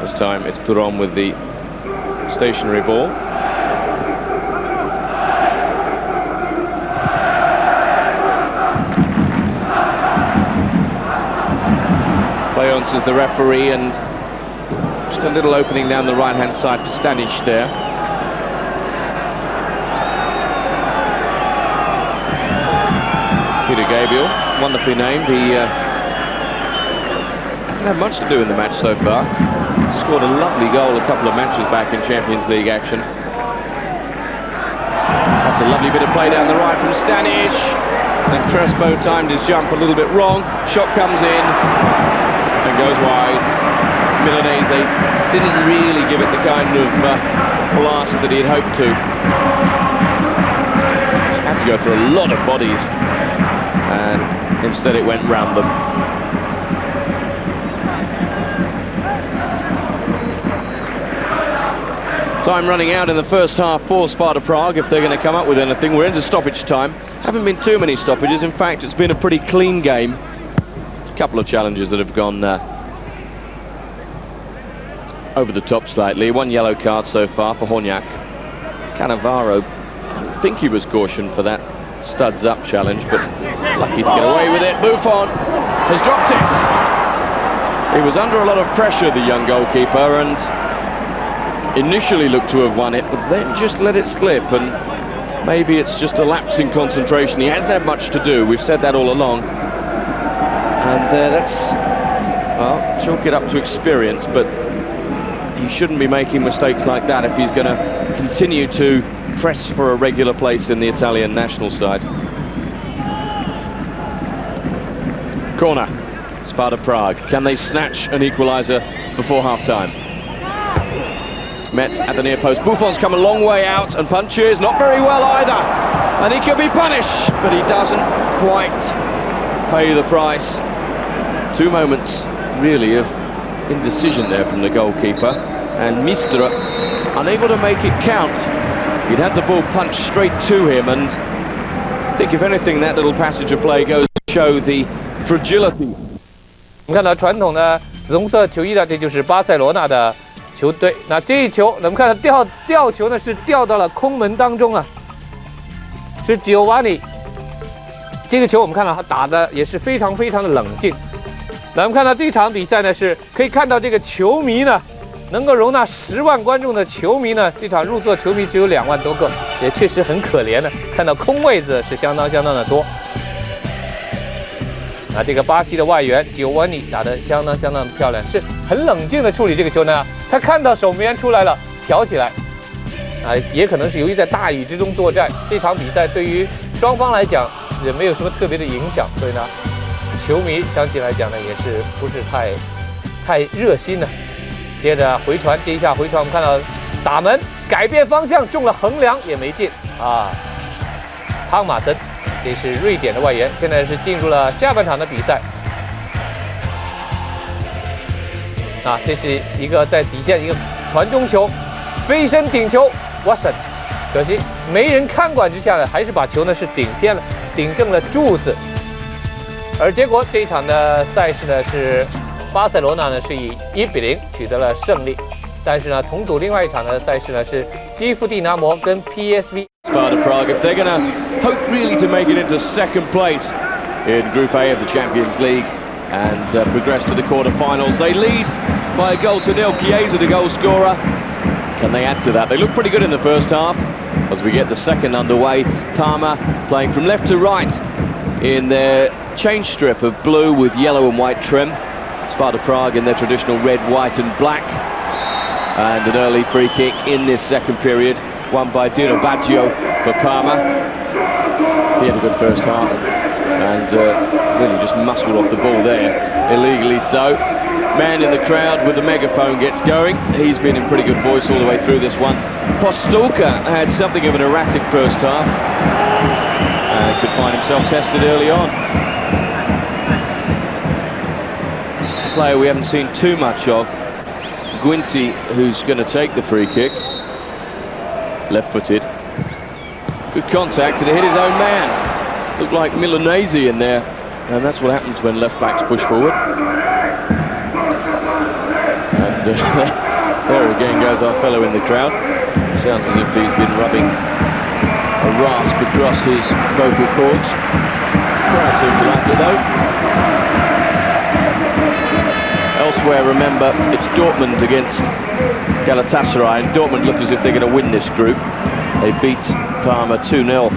[SPEAKER 1] This time it's Duran with the stationary ball. Leons is the referee, and just a little opening down the right-hand side for Stanic there. Peter Gabriel, wonderfully named. He hasn't had much to do in the match so far. Scored a lovely goal a couple of matches back in Champions League action. That's a lovely bit of play down the right from Stanic. And Crespo timed his jump a little bit wrong. Shot comes in and goes wide. Milanese didn't really give it the kind of blast that he had hoped to. Had to go through a lot of bodies, and instead it went round them. Time running out in the first half for Sparta Prague if they're going to come up with anything. We're into stoppage time. Haven't been too many stoppages. In fact, it's been a pretty clean game. A couple of challenges that have gone over the top slightly. One yellow card so far for Horniak. Cannavaro, I think he was cautioned for that studs up challenge, but lucky to get away with it. Buffon has dropped it. He was under a lot of pressure, the young goalkeeper, and initially looked to have won it, but then just let it slip, and maybe it's just a lapse in concentration. He hasn't had much to do. We've said that all along, and that's, well, chalk it up to experience, but he shouldn't be making mistakes like that if he's going to continue to press for a regular place in the Italian national side. Corner, Sparta Prague. Can they snatch an equaliser before half-time? It's met at the near post. Buffon's come a long way out and punches, not very well either. And he could be punished, but he doesn't quite pay the price. 2 moments, really, of indecision there from the goalkeeper, and Mistra unable to make it count. He'd had the ball punched straight to him, and I think if anything that little passage of play goes to show the fragility.
[SPEAKER 2] 我们看到传统的紫红色球衣的，这就是巴塞罗那的球队。那这一球，我们看到吊球呢是吊到了空门当中啊，是吉欧瓦尼。这个球我们看到他打的也是非常的冷静。那我们看到这场比赛呢，是可以看到这个球迷呢，能够容纳10万观众的球迷呢，这场入座球迷只有2万多个，也确实很可怜的。看到空位子是相当的多。啊，这个巴西的外援吉欧瓦尼打得相当漂亮，是很冷静的处理这个球呢。他看到守门员出来了，挑起来。啊，也可能是由于在大雨之中作战，这场比赛对于双方来讲也没有什么特别的影响，所以呢，球迷相信来讲呢，也是不是太热心呢。接着回传，这一下回传，我们看到打门改变方向，中了横梁也没进啊。汤马森，这是瑞典的外援，现在是进入了下半场的比赛。啊，这是一个在底线一个传中球，飞身顶球，哇塞！可惜没人看管之下呢，还是把球呢是顶偏了，顶正了柱子。而结果这一场的赛事呢是巴塞罗那呢是以1比0取得了胜利，但是呢同组另外一场的赛事呢是基辅蒂拿摩跟 PSV。
[SPEAKER 1] Sparta Prague, if they're going to hope really to make it into second place in Group A of the Champions League and progress to the quarter-finals, they lead by a goal to nil. Chiesa, the goal scorer. Can they add to that? They look pretty good in the first half. As we get the second underway, Parma playing from left to right in their change strip of blue with yellow and white trim. Sparta Prague in their traditional red, white and black. And an early free kick in this second period, won by Dino Baggio for Parma. He had a good first half and really just muscled off the ball there, illegally so. Man in the crowd with the megaphone gets going. He's been in pretty good voice all the way through this one. Postulka had something of an erratic first half and could find himself tested early on. It's a player we haven't seen too much of, Guinti, who's going to take the free kick. Left-footed. Good contact, and it hit his own man. Looked like Milanese in there, and that's what happens when left-backs push forward. And there again goes our fellow in the crowd. Sounds as if he's been rubbing a rasp across his vocal cords. Quite seems to like it though. Elsewhere, remember, it's Dortmund against Galatasaray, and Dortmund look as if they're going to win this group. They beat Parma 2-0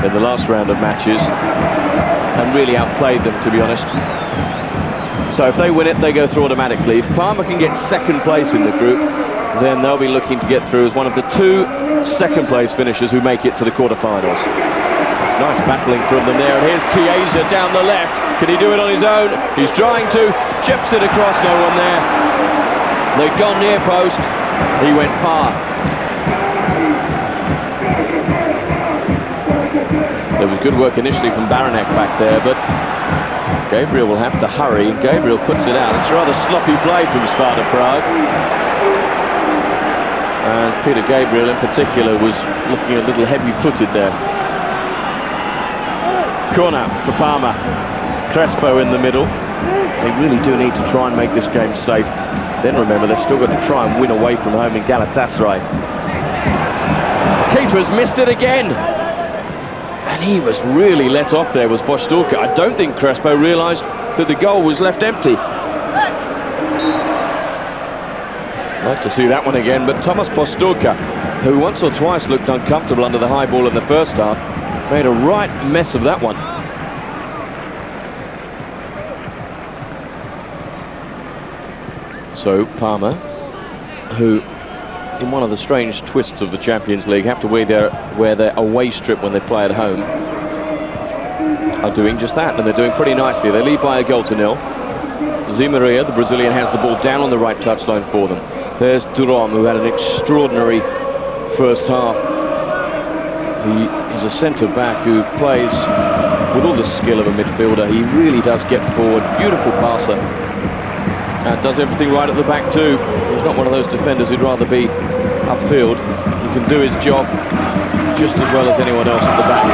[SPEAKER 1] in the last round of matches and really outplayed them, to be honest. So if they win it, they go through automatically. If Parma can get second place in the group, then they'll be looking to get through as one of the 2 second place finishers who make it to the quarter-finals. It's nice battling from them there, and here's Chiesa down the left. Can he do it on his own? He's trying to, chips it across, no one there. They've gone near post, he went far. There was good work initially from Baranek back there, but Gabriel will have to hurry, and Gabriel puts it out. It's a rather sloppy play from Sparta Prague. And Peter Gabriel in particular was looking a little heavy-footed there. Corner for Parma. Crespo in the middle. They really do need to try and make this game safe. Then remember, they've still got to try and win away from home in Galatasaray. Keeper's missed it again. And he was really let off there, was Posturka. I don't think Crespo realised that the goal was left empty. I'd like to see that one again, but Thomas Posturka, who once or twice looked uncomfortable under the high ball in the first half, made a right mess of that one. So Parma, who in one of the strange twists of the Champions League have to wear their away strip when they play at home, are doing just that, and they're doing pretty nicely. They lead by a goal to nil. Zé Maria, the Brazilian, has the ball down on the right touchline for them. There's Durom, who had an extraordinary first half. He's a centre-back who plays with all the skill of a midfielder. He really does get forward, beautiful passer. And does everything right at the back too. He's not one of those defenders who'd rather be upfield. He can do his job just as well as anyone else at the back.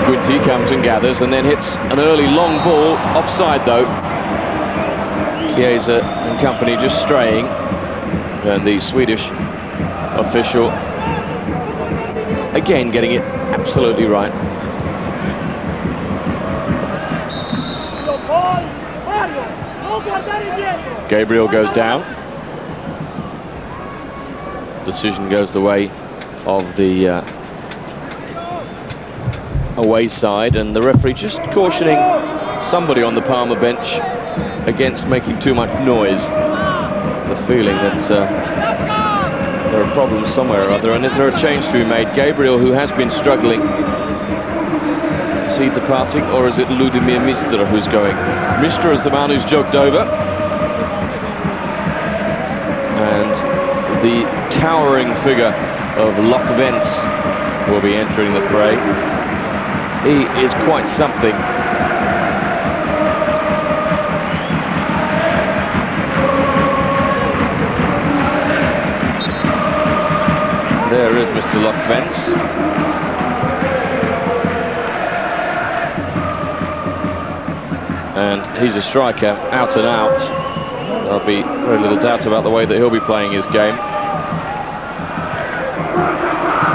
[SPEAKER 1] Guinty comes and gathers and then hits an early long ball, offside though. Chiesa and company just straying, and the Swedish official again getting it absolutely right. Gabriel goes down. Decision goes the way of the away side, and the referee just cautioning somebody on the Parma bench against making too much noise. The feeling that there are problems somewhere or other, and is there a change to be made? Gabriel, who has been struggling, is he departing, or is it Ludimir Mistra who's going? Mistra is the man who's jogged over, and the towering figure of Lokvents will be entering the fray. He is quite something. There is Mr. Lokvents. And he's a striker, out and out. There'll be very little doubt about the way that he'll be playing his game.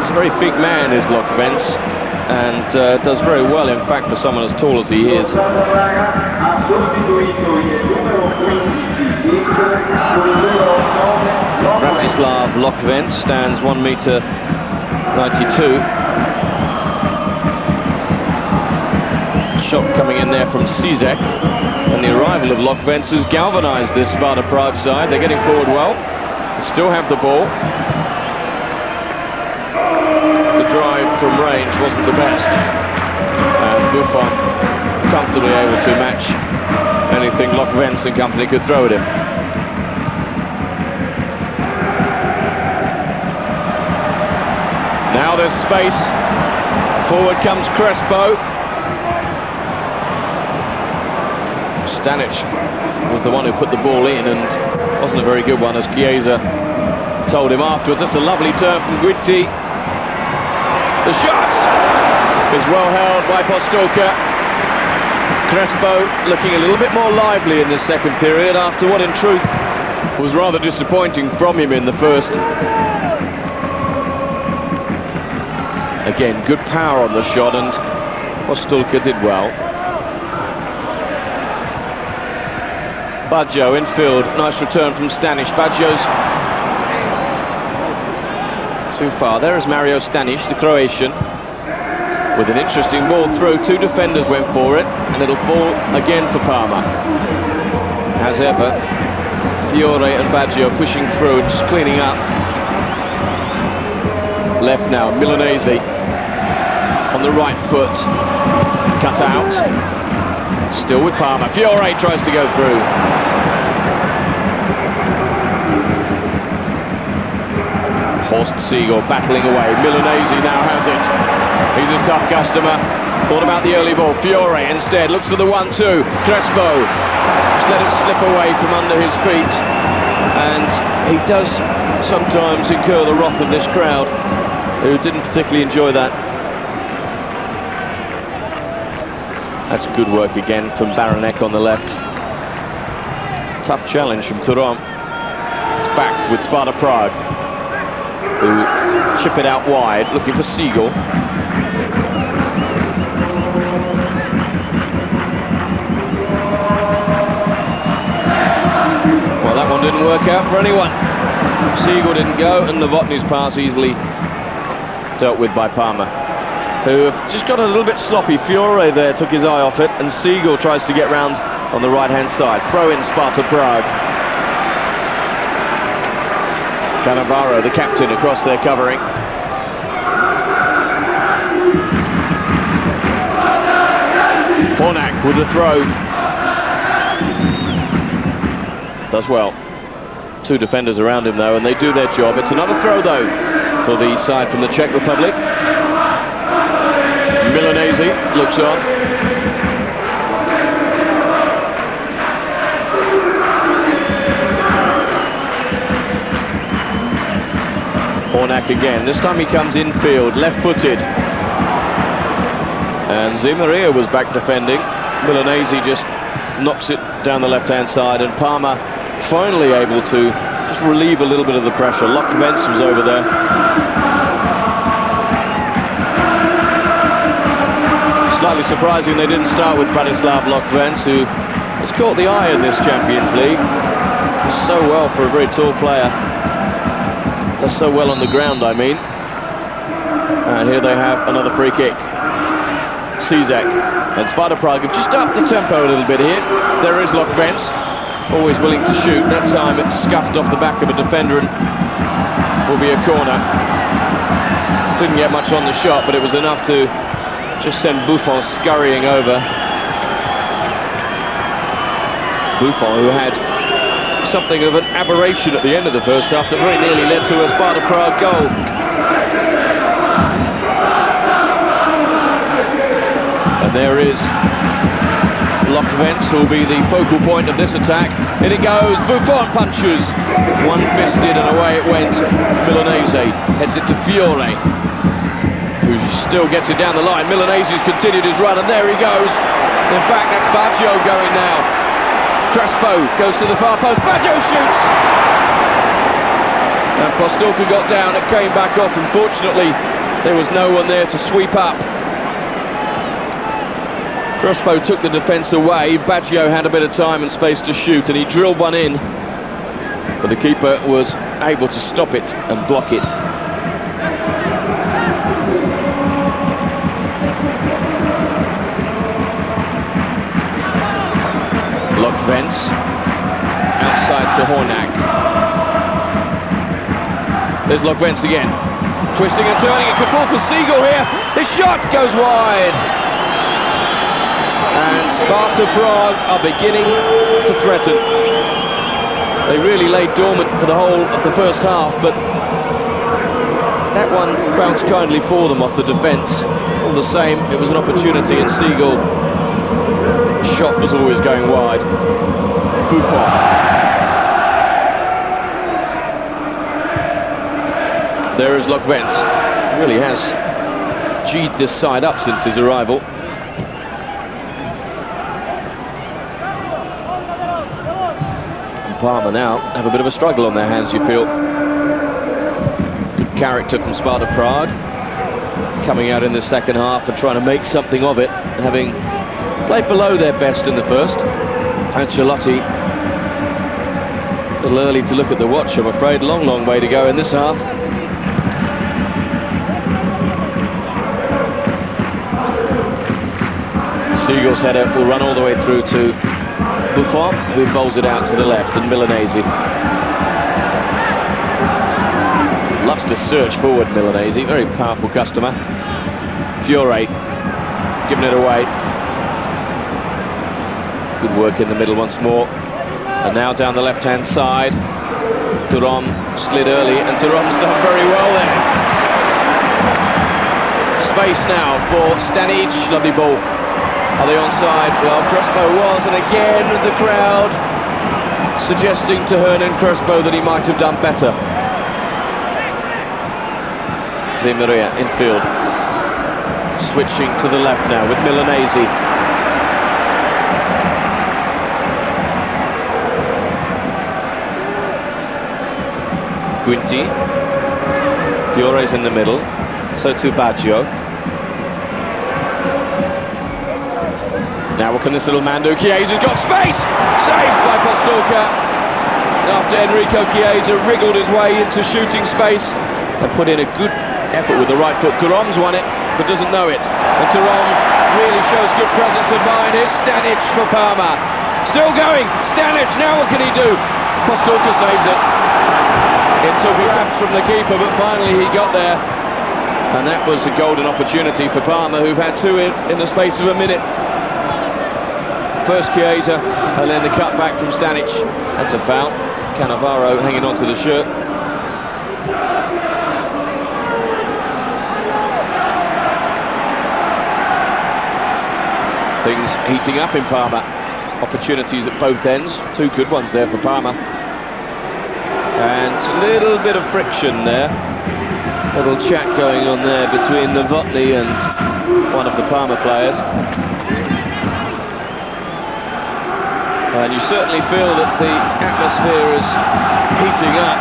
[SPEAKER 1] He's a very big man, is Lokvents, and does very well, in fact, for someone as tall as he is. Bratislav Lokvents stands 1m92. Shot coming in there from Cizek, and the arrival of Lokvents has galvanised this Sparta Prague side. They're getting forward well. They still have the ball. The drive from range wasn't the best, and Buffon comfortably able to match anything Lokvents and company could throw at him. Now there's space. Forward comes Crespo. Stanic was the one who put the ball in, and wasn't a very good one, as Chiesa told him afterwards. That's a lovely turn from Guinty. The shot is well held by Posturka. Crespo looking a little bit more lively in the second period after what in truth was rather disappointing from him in the first. Again, good power on the shot, and Posturka did well. Baggio infield, nice return from Stanic. Baggio's too far. There is Mario Stanic, the Croatian, with an interesting ball through. Two defenders went for it, and it'll fall again for Parma. As ever, Fiore and Baggio pushing through and just cleaning up. Left now, Milanese on the right foot, cut out. Still with Parma. Fiore tries to go through. Horst Siegel battling away. Milanese now has it. He's a tough customer. Thought about the early ball. Fiore instead looks for the 1-2. Crespo just let away from under his feet, and he does sometimes incur the wrath of this crowd, who didn't particularly enjoy that. That's good work again from Baranek on the left. Tough challenge from Thuram. It's back with Sparta Prague, who chip it out wide, looking for Siegel. Well, that one didn't work out for anyone. Siegel didn't go, and Novotny's pass easily dealt with by Parma, who have just got a little bit sloppy. Fiore there took his eye off it, and Siegel tries to get round on the right-hand side. Throw in Sparta Prague. Cannavaro, the captain, across their covering. Hornak with the throw. Does well. Two defenders around him though, and they do their job. It's another throw though for the side from the Czech Republic. Milanese looks on. Hornak again. This time he comes infield, left-footed. And Zimaria was back defending. Milanese just knocks it down the left-hand side, and Parma finally able to just relieve a little bit of the pressure. Lokvents was over there. Slightly surprising they didn't start with Bratislav Lokvents, who has caught the eye in this Champions League. Does so well for a very tall player. Does so well on the ground, I mean. And here they have another free kick. Cizek and Sparta Prague have just upped the tempo a little bit here. There is Lokvents, always willing to shoot. That time it's scuffed off the back of a defender and will be a corner. Didn't get much on the shot, but it was enough to just send Buffon scurrying over. Buffon, who had something of an aberration at the end of the first half that very nearly led to a Sparta Prague goal. And there is Lokvents, who will be the focal point of this attack. In it goes, Buffon punches. One-fisted and away it went. Milanese heads it to Fiore, who still gets it down the line. Milanese's continued his run, and there he goes. In fact, that's Baggio going now. Crespo goes to the far post. Baggio shoots! And Postolka got down, it came back off. Unfortunately, there was no one there to sweep up. Crespo took the defence away. Baggio had a bit of time and space to shoot, and he drilled one in. But the keeper was able to stop it and block it. Lokvents outside to Hornak. There's Lokvents again, twisting and turning. It could fall for Siegel here. His shot goes wide, and Sparta Prague are beginning to threaten. They really laid dormant for the whole of the first half, but that one bounced kindly for them off the defence. All the same, it was an opportunity, and Siegel shot was always going wide. Buffon. There is Lokvents. Really has G'd this side up since his arrival. And Parma now have a bit of a struggle on their hands, you feel. Good character from Sparta Prague, coming out in the second half and trying to make something of it, having played below their best in the first. Ancelotti, a little early to look at the watch, I'm afraid. Long way to go in this half. Siegel's header will run all the way through to Buffon, who bowls it out to the left, and Milanese. Loves to search forward, Milanese, very powerful customer. Fiore, giving it away. Good work in the middle once more. And now down the left-hand side. Thuram slid early, and Thuram's done very well there. Space now for Stanic. Lovely ball. Are they onside? Well, Crespo was, and again the crowd suggesting to Hernan Crespo that he might have done better. Di Maria infield, switching to the left now with Milanese. Guinti, Fiore's in the middle, so too Baggio. Now what can this little man do? Chiesa's got space! Saved by Postolka after Enrico Chiesa wriggled his way into shooting space and put in a good effort with the right foot. Thuram's won it, but doesn't know it. And Thuram really shows good presence of mind. Here's Stanic for Parma. Still going, Stanic, now what can he do? Postolka saves it. It took grabs from the keeper, but finally he got there. And that was a golden opportunity for Parma, who've had two in the space of a minute. First Chiesa, and then the cut back from Stanic. That's a foul. Cannavaro hanging on to the shirt. Things heating up in Parma. Opportunities at both ends. Two good ones there for Parma. And a little bit of friction there. Little chat going on there between Novotny and one of the Parma players. And you certainly feel that the atmosphere is heating up.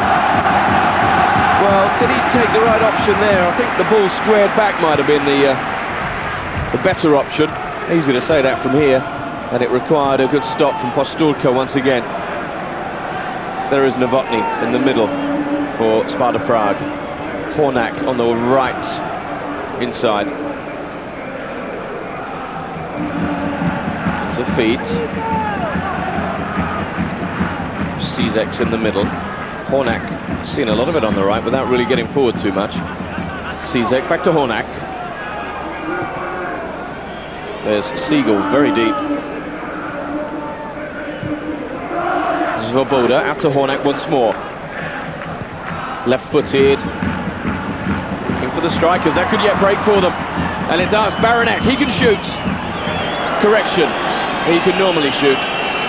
[SPEAKER 1] Well, did he take the right option there? I think the ball squared back might have been the better option. Easy to say that from here. And it required a good stop from Postolka once again. There is Novotny in the middle for Sparta Prague. Hornak on the right inside. To feet. Cizek's in the middle. Hornak seen a lot of it on the right without really getting forward too much. Cizek back to Hornak. There's Siegel very deep. Svoboda out to Hornak once more. Left-footed. Looking for the strikers. That could yet break for them. And it does. Baranek, he can shoot. Correction. He can normally shoot.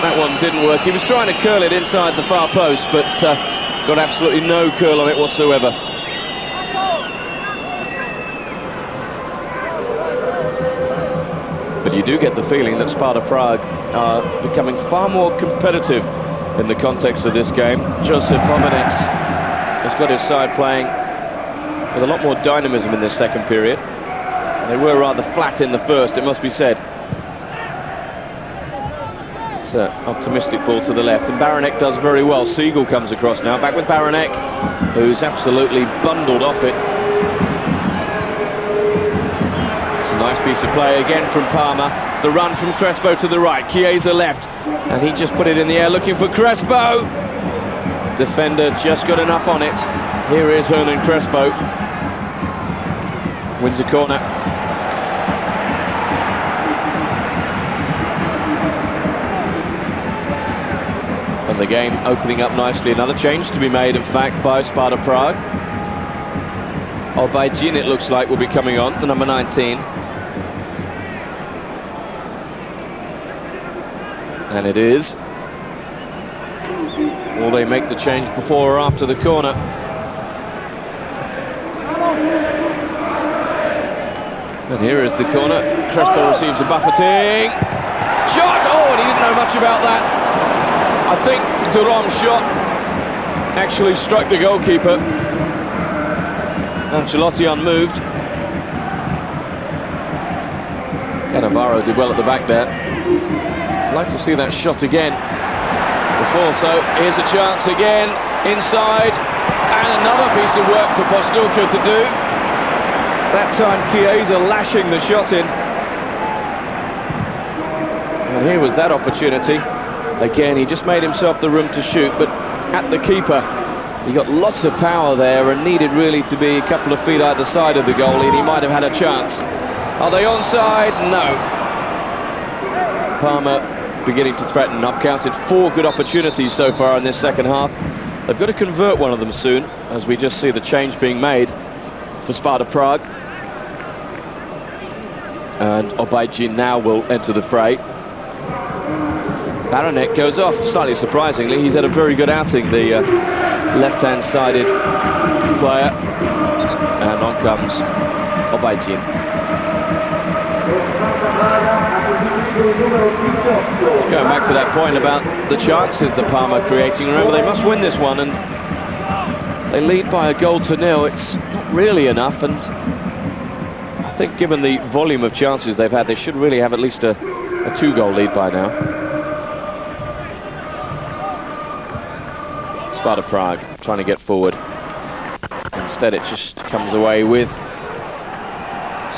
[SPEAKER 1] That one didn't work. He was trying to curl it inside the far post, but got absolutely no curl on it whatsoever. But you do get the feeling that Sparta Prague are becoming far more competitive in the context of this game. Josef Omenec has got his side playing with a lot more dynamism in this second period. They were rather flat in the first, it must be said. Optimistic ball to the left, and Baranek does very well. Siegel comes across now, back with Baranek, who's absolutely bundled off it. It's a nice piece of play again from Parma. The run from Crespo to the right, Chiesa left, and he just put it in the air looking for Crespo. Defender just got enough on it. Here is Hernan Crespo. Wins a corner. And the game opening up nicely. Another change to be made, in fact, by Sparta Prague. Obajin, it looks like, will be coming on, the number 19. And it is. Will they make the change before or after the corner? And here is the corner. Crespo receives a buffeting. Shot! Oh, and he didn't know much about that. I think Thuram's shot actually struck the goalkeeper. Ancelotti unmoved. Cannavaro did well at the back there. I'd like to see that shot again. Before, so here's a chance again, inside, and another piece of work for Postolka to do. That time Chiesa lashing the shot in. And here was that opportunity. Again, he just made himself the room to shoot, but at the keeper, he got lots of power there and needed really to be a couple of feet either side of the goalie, and he might have had a chance. Are they onside? No. Parma beginning to threaten. I've counted 4 good opportunities so far in this second half. They've got to convert one of them soon, as we just see the change being made for Sparta Prague. And Obajin now will enter the fray. Baronet goes off, slightly surprisingly. He's had a very good outing, the left-hand sided player. And on comes Obajin. Going back to that point about the chances that Parma are creating, remember they must win this one, and they lead by a goal to nil. It's not really enough, and I think given the volume of chances they've had, they should really have at least a 2-goal lead by now. Sparta Prague trying to get forward. Instead it just comes away with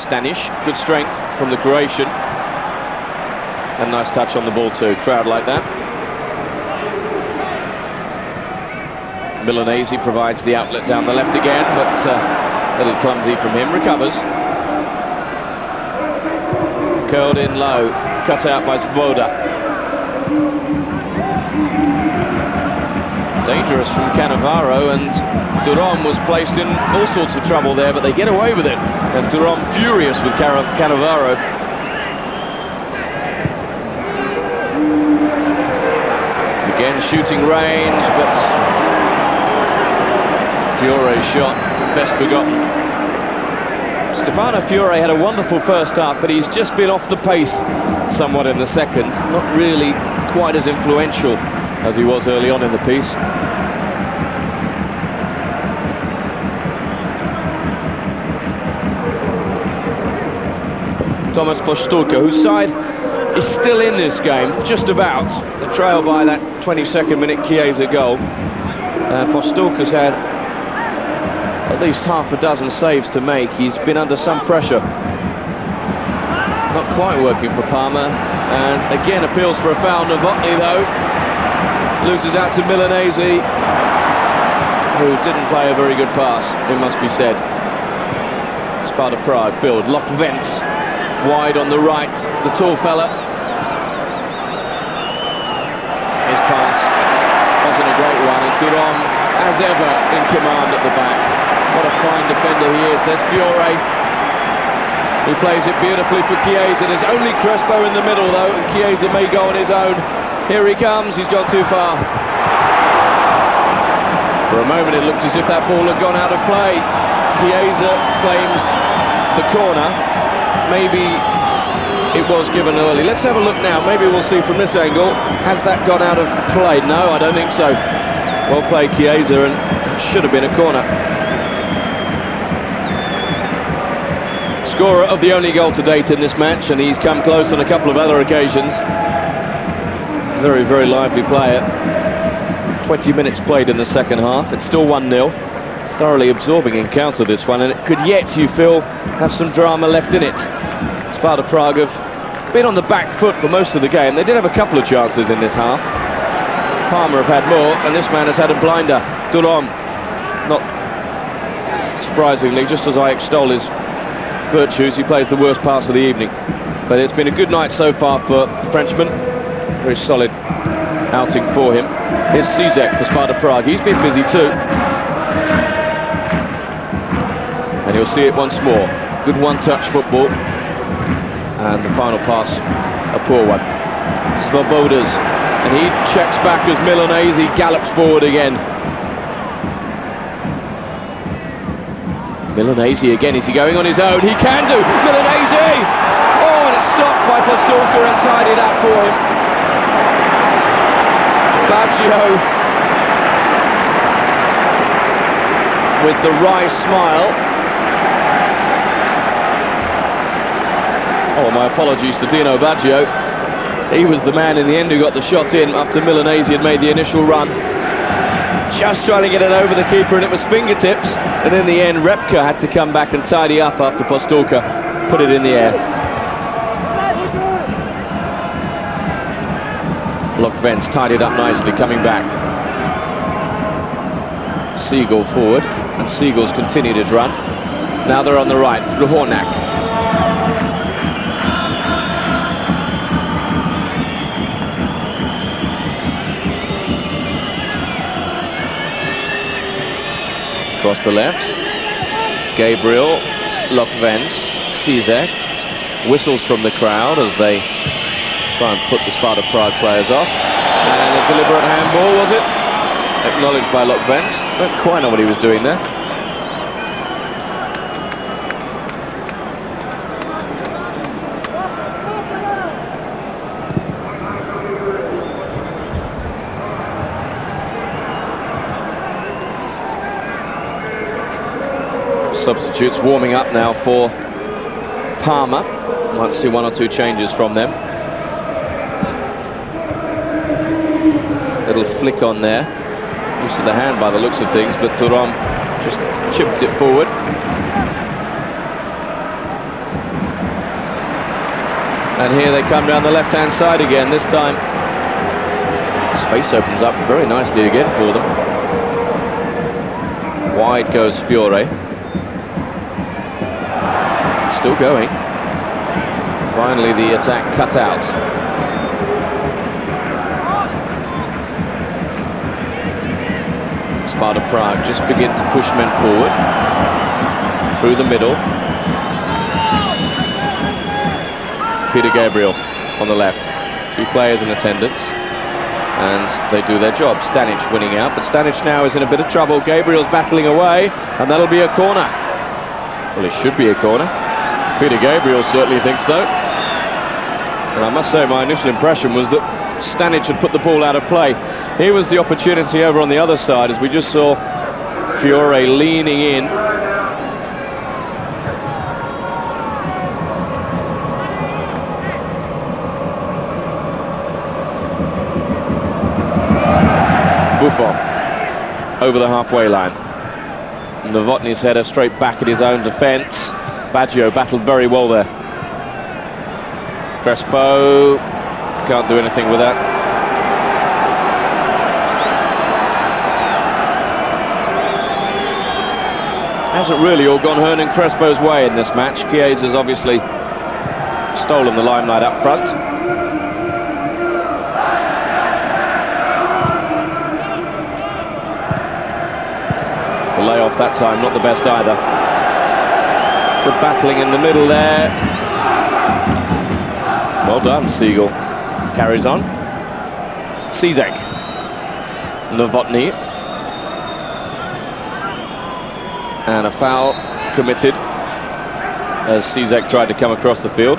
[SPEAKER 1] Stanish. Good strength from the Croatian. And nice touch on the ball too. Crowd like that. Milanese provides the outlet down the left again, but a little clumsy from him. Recovers. Curled in low. Cut out by Svoboda. Dangerous from Cannavaro, and Duron was placed in all sorts of trouble there, but they get away with it. And Duron furious with Cannavaro. Again shooting range, but Fiore's shot best forgotten. Stefano Fiore had a wonderful first half, but he's just been off the pace somewhat in the second. Not really quite as influential as he was early on in the piece. Thomas Postulka, whose side is still in this game, just about. The trail by that 22nd minute Chiesa goal. Postulka's had at least half a dozen saves to make. He's been under some pressure. Not quite working for Parma, and again appeals for a foul. Novotny though loses out to Milanese, who didn't play a very good pass, it must be said. Sparta Prague build. Lokvents wide on the right, the tall fella. His pass wasn't a great one, and Duron, as ever, in command at the back. What a fine defender he is. There's Fiore. He plays it beautifully for Chiesa. There's only Crespo in the middle though, and Chiesa may go on his own. Here he comes, he's gone too far. For a moment it looked as if that ball had gone out of play. Chiesa claims the corner. Maybe it was given early. Let's have a look now. Maybe we'll see from this angle. Has that gone out of play? No, I don't think so. Well played Chiesa, and should have been a corner. Scorer of the only goal to date in this match, and he's come close on a couple of other occasions. Very, very lively player. 20 minutes played in the second half. It's still 1-0. Thoroughly absorbing encounter, this one, and it could yet, you feel, have some drama left in it. Sparta Prague have been on the back foot for most of the game. They did have a couple of chances in this half. Parma have had more, and this man has had a blinder. Duron, not surprisingly, just as I extol his virtues, he plays the worst pass of the evening. But it's been a good night so far for the Frenchman. Very solid outing for him. Here's Cizek for Sparta Prague. He's been busy too. And you'll see it once more. Good one-touch football. And the final pass, a poor one. Svoboda's, and he checks back as Milanese gallops forward again. Milanese again, is he going on his own? He can do! Milanese! Oh, and it's stopped by Postulka and tidied up for him. Baggio with the wry smile. Oh, my apologies to Dino Baggio. He was the man in the end who got the shot in after Milanese had made the initial run. Just trying to get it over the keeper, and it was fingertips. And in the end, Repka had to come back and tidy up after Postulka put it in the air. Lokvents tidied up nicely, coming back. Siegel forward, and Siegel's continued his run. Now they're on the right, through Hornak. Across the left, Gabriel, Lokvents, Cizek, whistles from the crowd as they try and put the Sparta Prague players off. And a deliberate handball, was it? Acknowledged by Lokvens. Don't quite know what he was doing there. Substitutes warming up now for Parma. Might see one or two changes from them. Little flick on there. Use of the hand by the looks of things, but Thuram just chipped it forward. And here they come down the left-hand side again. This time, space opens up very nicely again for them. Wide goes Fiore. Still going. Finally the attack cut out. Sparta Prague just begin to push men forward. Through the middle. Peter Gabriel on the left. 2 players in attendance. And they do their job. Stanic winning out, but Stanic now is in a bit of trouble. Gabriel's battling away, and that'll be a corner. Well, it should be a corner. Peter Gabriel certainly thinks so. And I must say my initial impression was that Stanic had put the ball out of play. Here was the opportunity over on the other side, as we just saw Fiore leaning in. Buffon over the halfway line. Novotny's header straight back at his own defence. Baggio battled very well there. Crespo can't do anything with that. Hasn't really all gone Hernan Crespo's way in this match. Chiesa's obviously stolen the limelight up front. The layoff that time, not the best either. Good battling in the middle there. Well done, Siegel. Carries on. Cizek. Novotny. And a foul committed as Cizek tried to come across the field.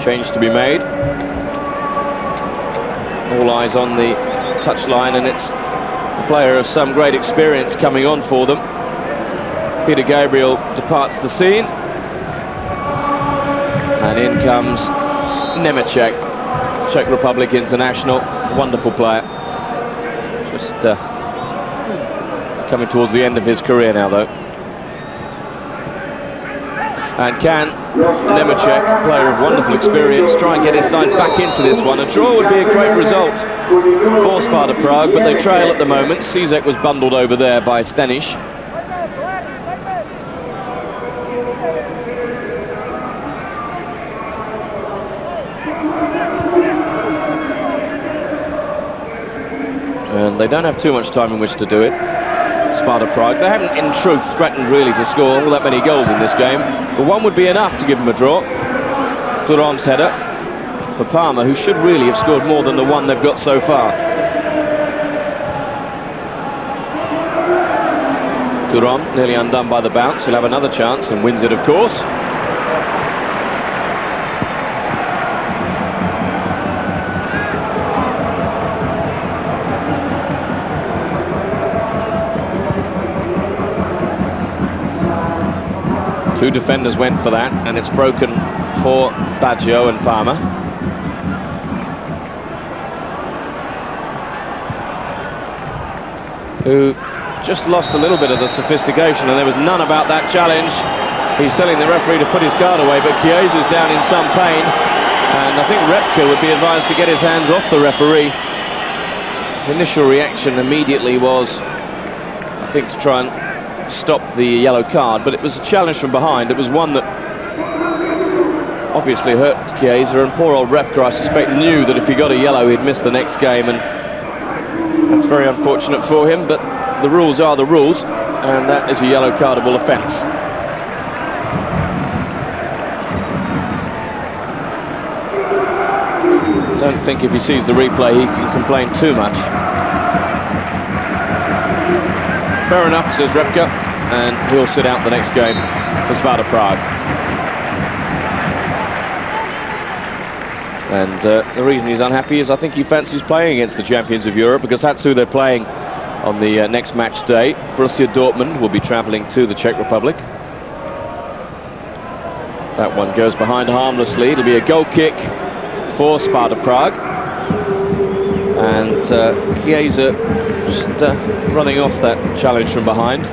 [SPEAKER 1] Change to be made. All eyes on the touchline, and it's a player of some great experience coming on for them. Peter Gabriel departs the scene. And in comes Nemecek, Czech Republic international. Wonderful player. Just coming towards the end of his career now, though. And can Nemecek, player of wonderful experience, try and get his side back into this one? A draw would be a great result for Sparta Prague, but they trail at the moment. Cizek was bundled over there by Stanic. And they don't have too much time in which to do it. Sparta Prague, they haven't in truth threatened really to score all that many goals in this game, but one would be enough to give them a draw. Thuram's header for Parma, who should really have scored more than the one they've got so far. Thuram nearly undone by the bounce. He'll have another chance and wins it, of course. Two defenders went for that, and it's broken for Baggio and Parma. Who just lost a little bit of the sophistication, and there was none about that challenge. He's telling the referee to put his card away, but Chiesa's down in some pain, and I think Repka would be advised to get his hands off the referee. His initial reaction immediately was, I think, to try and stop the yellow card, but it was a challenge from behind. It was one that obviously hurt Chiesa, and poor old Repka, I suspect, knew that if he got a yellow he'd miss the next game, and that's very unfortunate for him, but the rules are the rules, and that is a yellow cardable offence. don't think if he sees the replay he can complain too much. Fair enough, says Repka, and he'll sit out the next game for Sparta Prague. And the reason he's unhappy is I think he fancies playing against the champions of Europe, because that's who they're playing on the next match day. Borussia Dortmund will be travelling to the Czech Republic. That one goes behind harmlessly. It'll be a goal kick for Sparta Prague. And Chiesa just running off that challenge from behind.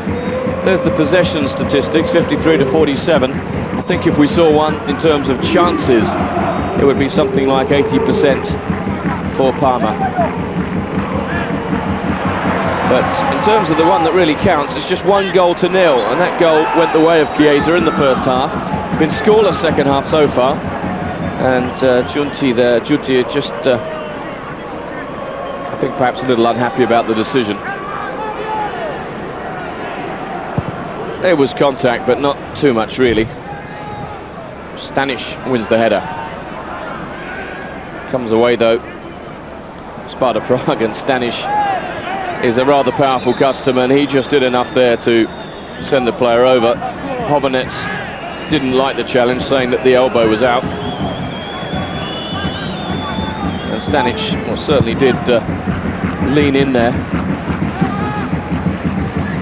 [SPEAKER 1] There's the possession statistics, 53 to 47. I think if we saw one in terms of chances, it would be something like 80% for Parma. But in terms of the one that really counts, it's just 1-0, and that goal went the way of Chiesa in the first half. Been scoreless second half so far, and Giunti just I think perhaps a little unhappy about the decision. There was contact, but not too much really. Stanic wins the header. Comes away though, Sparta Prague, and Stanic is a rather powerful customer, and he just did enough there to send the player over. Hovernets didn't like the challenge, saying that the elbow was out. And Stanic certainly did lean in there.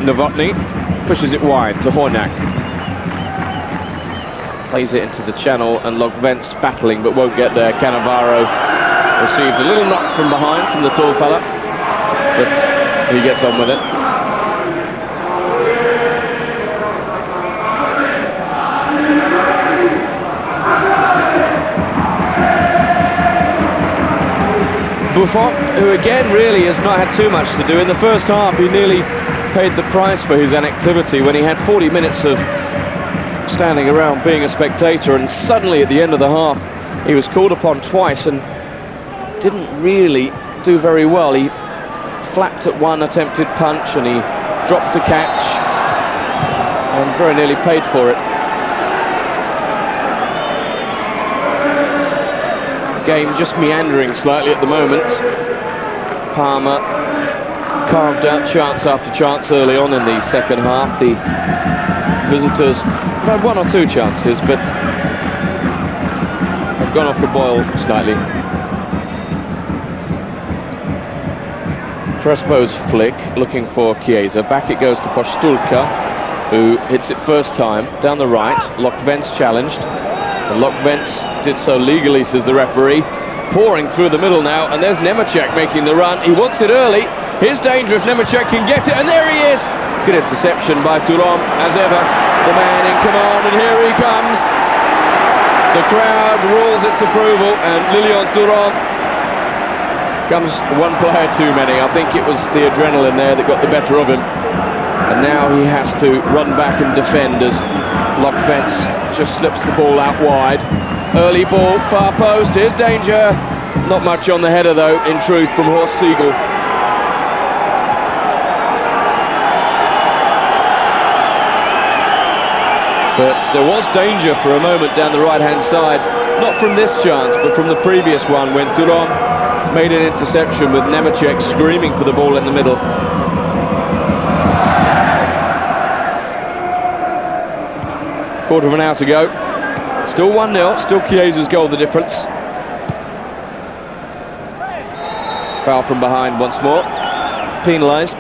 [SPEAKER 1] Novotny pushes it wide to Hornak. Plays it into the channel, and Lokvents battling but won't get there. Cannavaro receives a little knock from behind from the tall fella, but he gets on with it. Buffon, who again really has not had too much to do. In the first half he nearly paid the price for his inactivity when he had 40 minutes of standing around being a spectator, and suddenly at the end of the half he was called upon twice and didn't really do very well. He flapped at one attempted punch and he dropped a catch and very nearly paid for it. Game just meandering slightly at the moment. Parma carved out chance after chance early on in the second half. The visitors have had one or two chances, but have gone off the boil slightly. Crespo's flick, looking for Chiesa. Back it goes to Postulka, who hits it first time down the right. Lokvents challenged, and Lokvents did so legally, says the referee. Pouring through the middle now, and there's Nemecek making the run. He wants it early. Here's danger if Nemecek can get it, and there he is. Good interception by Thuram, as ever, the man in command, and here he comes. The crowd rules its approval, and Lilian Thuram comes one player too many. I think it was the adrenaline there that got the better of him, and now he has to run back and defend as Lokvents just slips the ball out wide. Early ball, far post, here's danger. Not much on the header though, in truth, from Horst Siegel. But there was danger for a moment down the right-hand side. Not from this chance, but from the previous one when Thuram made an interception with Nemecek screaming for the ball in the middle. Quarter of an hour to go. Still 1-0, still Chiesa's goal the difference. Foul from behind once more. Penalised.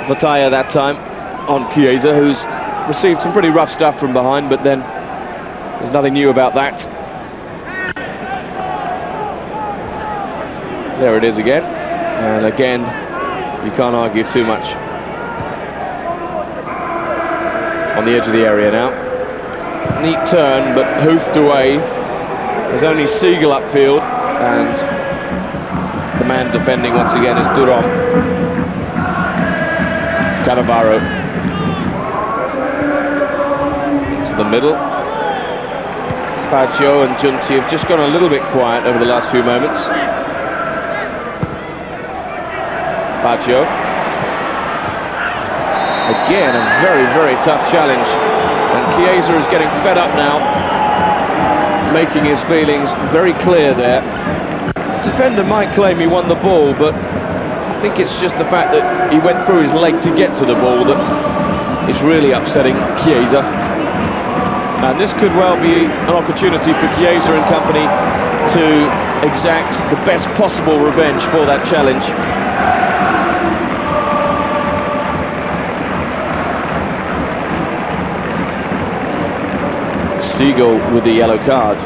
[SPEAKER 1] Vataya that time on Chiesa, who's received some pretty rough stuff from behind, but then there's nothing new about that. There it is again. And again, you can't argue too much. On the edge of the area now. Neat turn, but hoofed away. There's only Siegel upfield, and the man defending once again is Thuram. Cannavaro into the middle. Baggio and Giunti have just gone a little bit quiet over the last few moments. Baggio. Again, a very, very tough challenge. And Chiesa is getting fed up now, making his feelings very clear there. defender might claim he won the ball, but I think it's just the fact that he went through his leg to get to the ball that is really upsetting Chiesa. And this could well be an opportunity for Chiesa and company to exact the best possible revenge for that challenge. Siegel with the yellow card.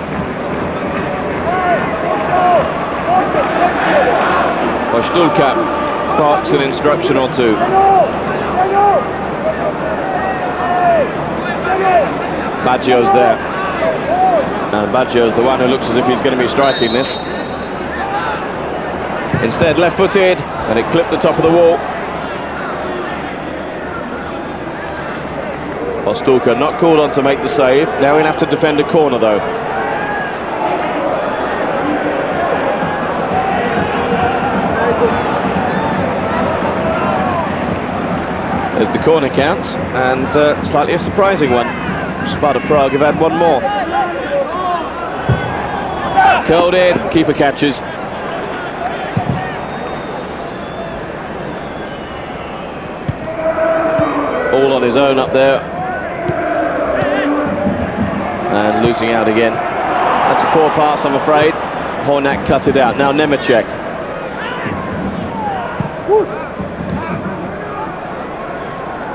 [SPEAKER 1] Stulka barks an instruction or two. Baggio's there. And Baggio's the one who looks as if he's going to be striking this. Instead left-footed, and it clipped the top of the wall. Stulka not called on to make the save. Now he'll have to defend a corner though. There's the corner count, and slightly a surprising one. Sparta Prague have had one more. Curled in, keeper catches. All on his own up there. And losing out again. That's a poor pass, I'm afraid. Hornak cut it out. Now Nemecek.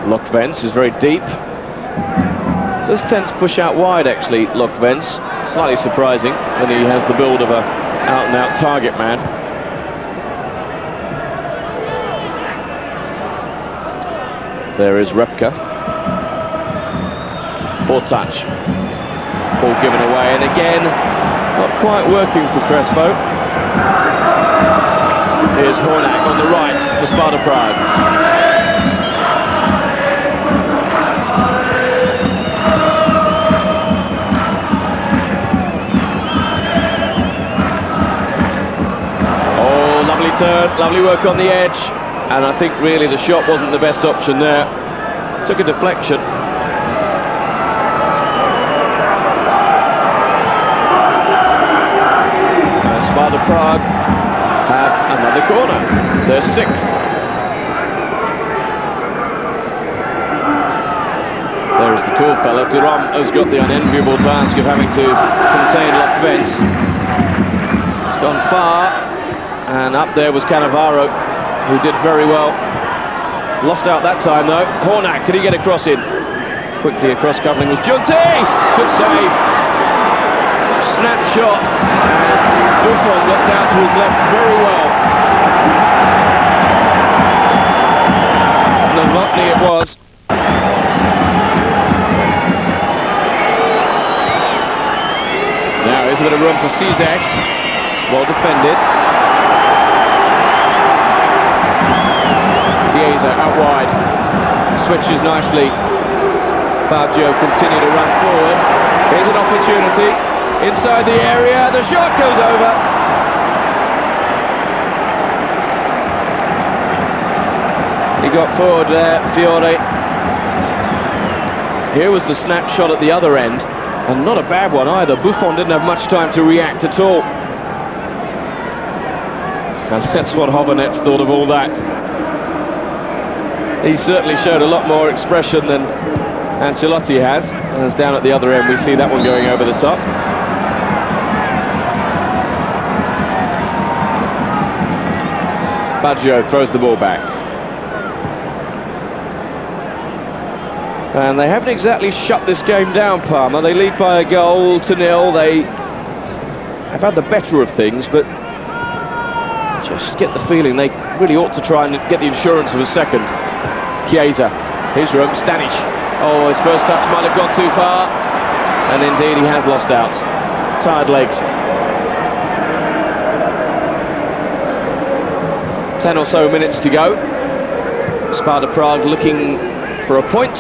[SPEAKER 1] Lokvens is very deep. Does tend to push out wide, actually, Lokvens. Slightly surprising when he has the build of a out-and-out target man. There is Repka. Poor touch. Ball given away, and again, not quite working for Crespo. Here's Hornak on the right for Sparta Prague. Turn, lovely work on the edge, and I think really the shot wasn't the best option there. Took a deflection. And Sparta Prague have another corner. They're sixth. There is the tall fella. Duram has got the unenviable task of having to contain Lokvens. It's gone far. And up there was Cannavaro, who did very well. Lost out that time though. Hornak, could he get a cross in? Quickly across covering was Junti! Good save. Snap shot. And Buffon got down to his left very well. Novotny it was. Now here's a bit of room for Cizek. Well defended. Chiesa out wide, switches nicely. Baggio continue to run forward. Here's an opportunity inside the area. The shot goes over. He got forward there, Fiore. Here was the snapshot at the other end, and not a bad one either. Buffon didn't have much time to react at all. And that's what Hovanets thought of all that. He certainly showed a lot more expression than Ancelotti has. As down at the other end we see that one going over the top. Baggio throws the ball back. And they haven't exactly shut this game down, Parma. They lead by a goal to nil. They have had the better of things, but just get the feeling they really ought to try and get the insurance of a second. Chiesa, his room, Stanic. Oh, his first touch might have gone too far. And indeed he has lost out. Tired legs. 10 or so minutes to go. Sparta Prague looking for a point.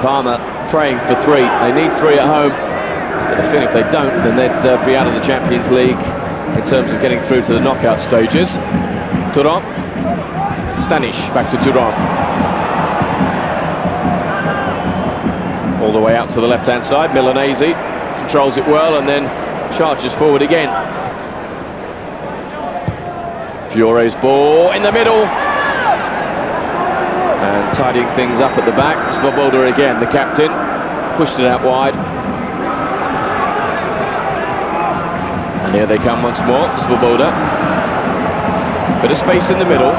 [SPEAKER 1] Parma praying for 3. They need 3 at home. But I think if they don't, then they'd be out of the Champions League in terms of getting through to the knockout stages. Turan. Stanic back to Turan. All the way out to the left-hand side. Milanese controls it well and then charges forward again. Fiore's ball in the middle. And tidying things up at the back. Svoboda again, the captain. Pushed it out wide. And here they come once more, Svoboda. Bit of space in the middle.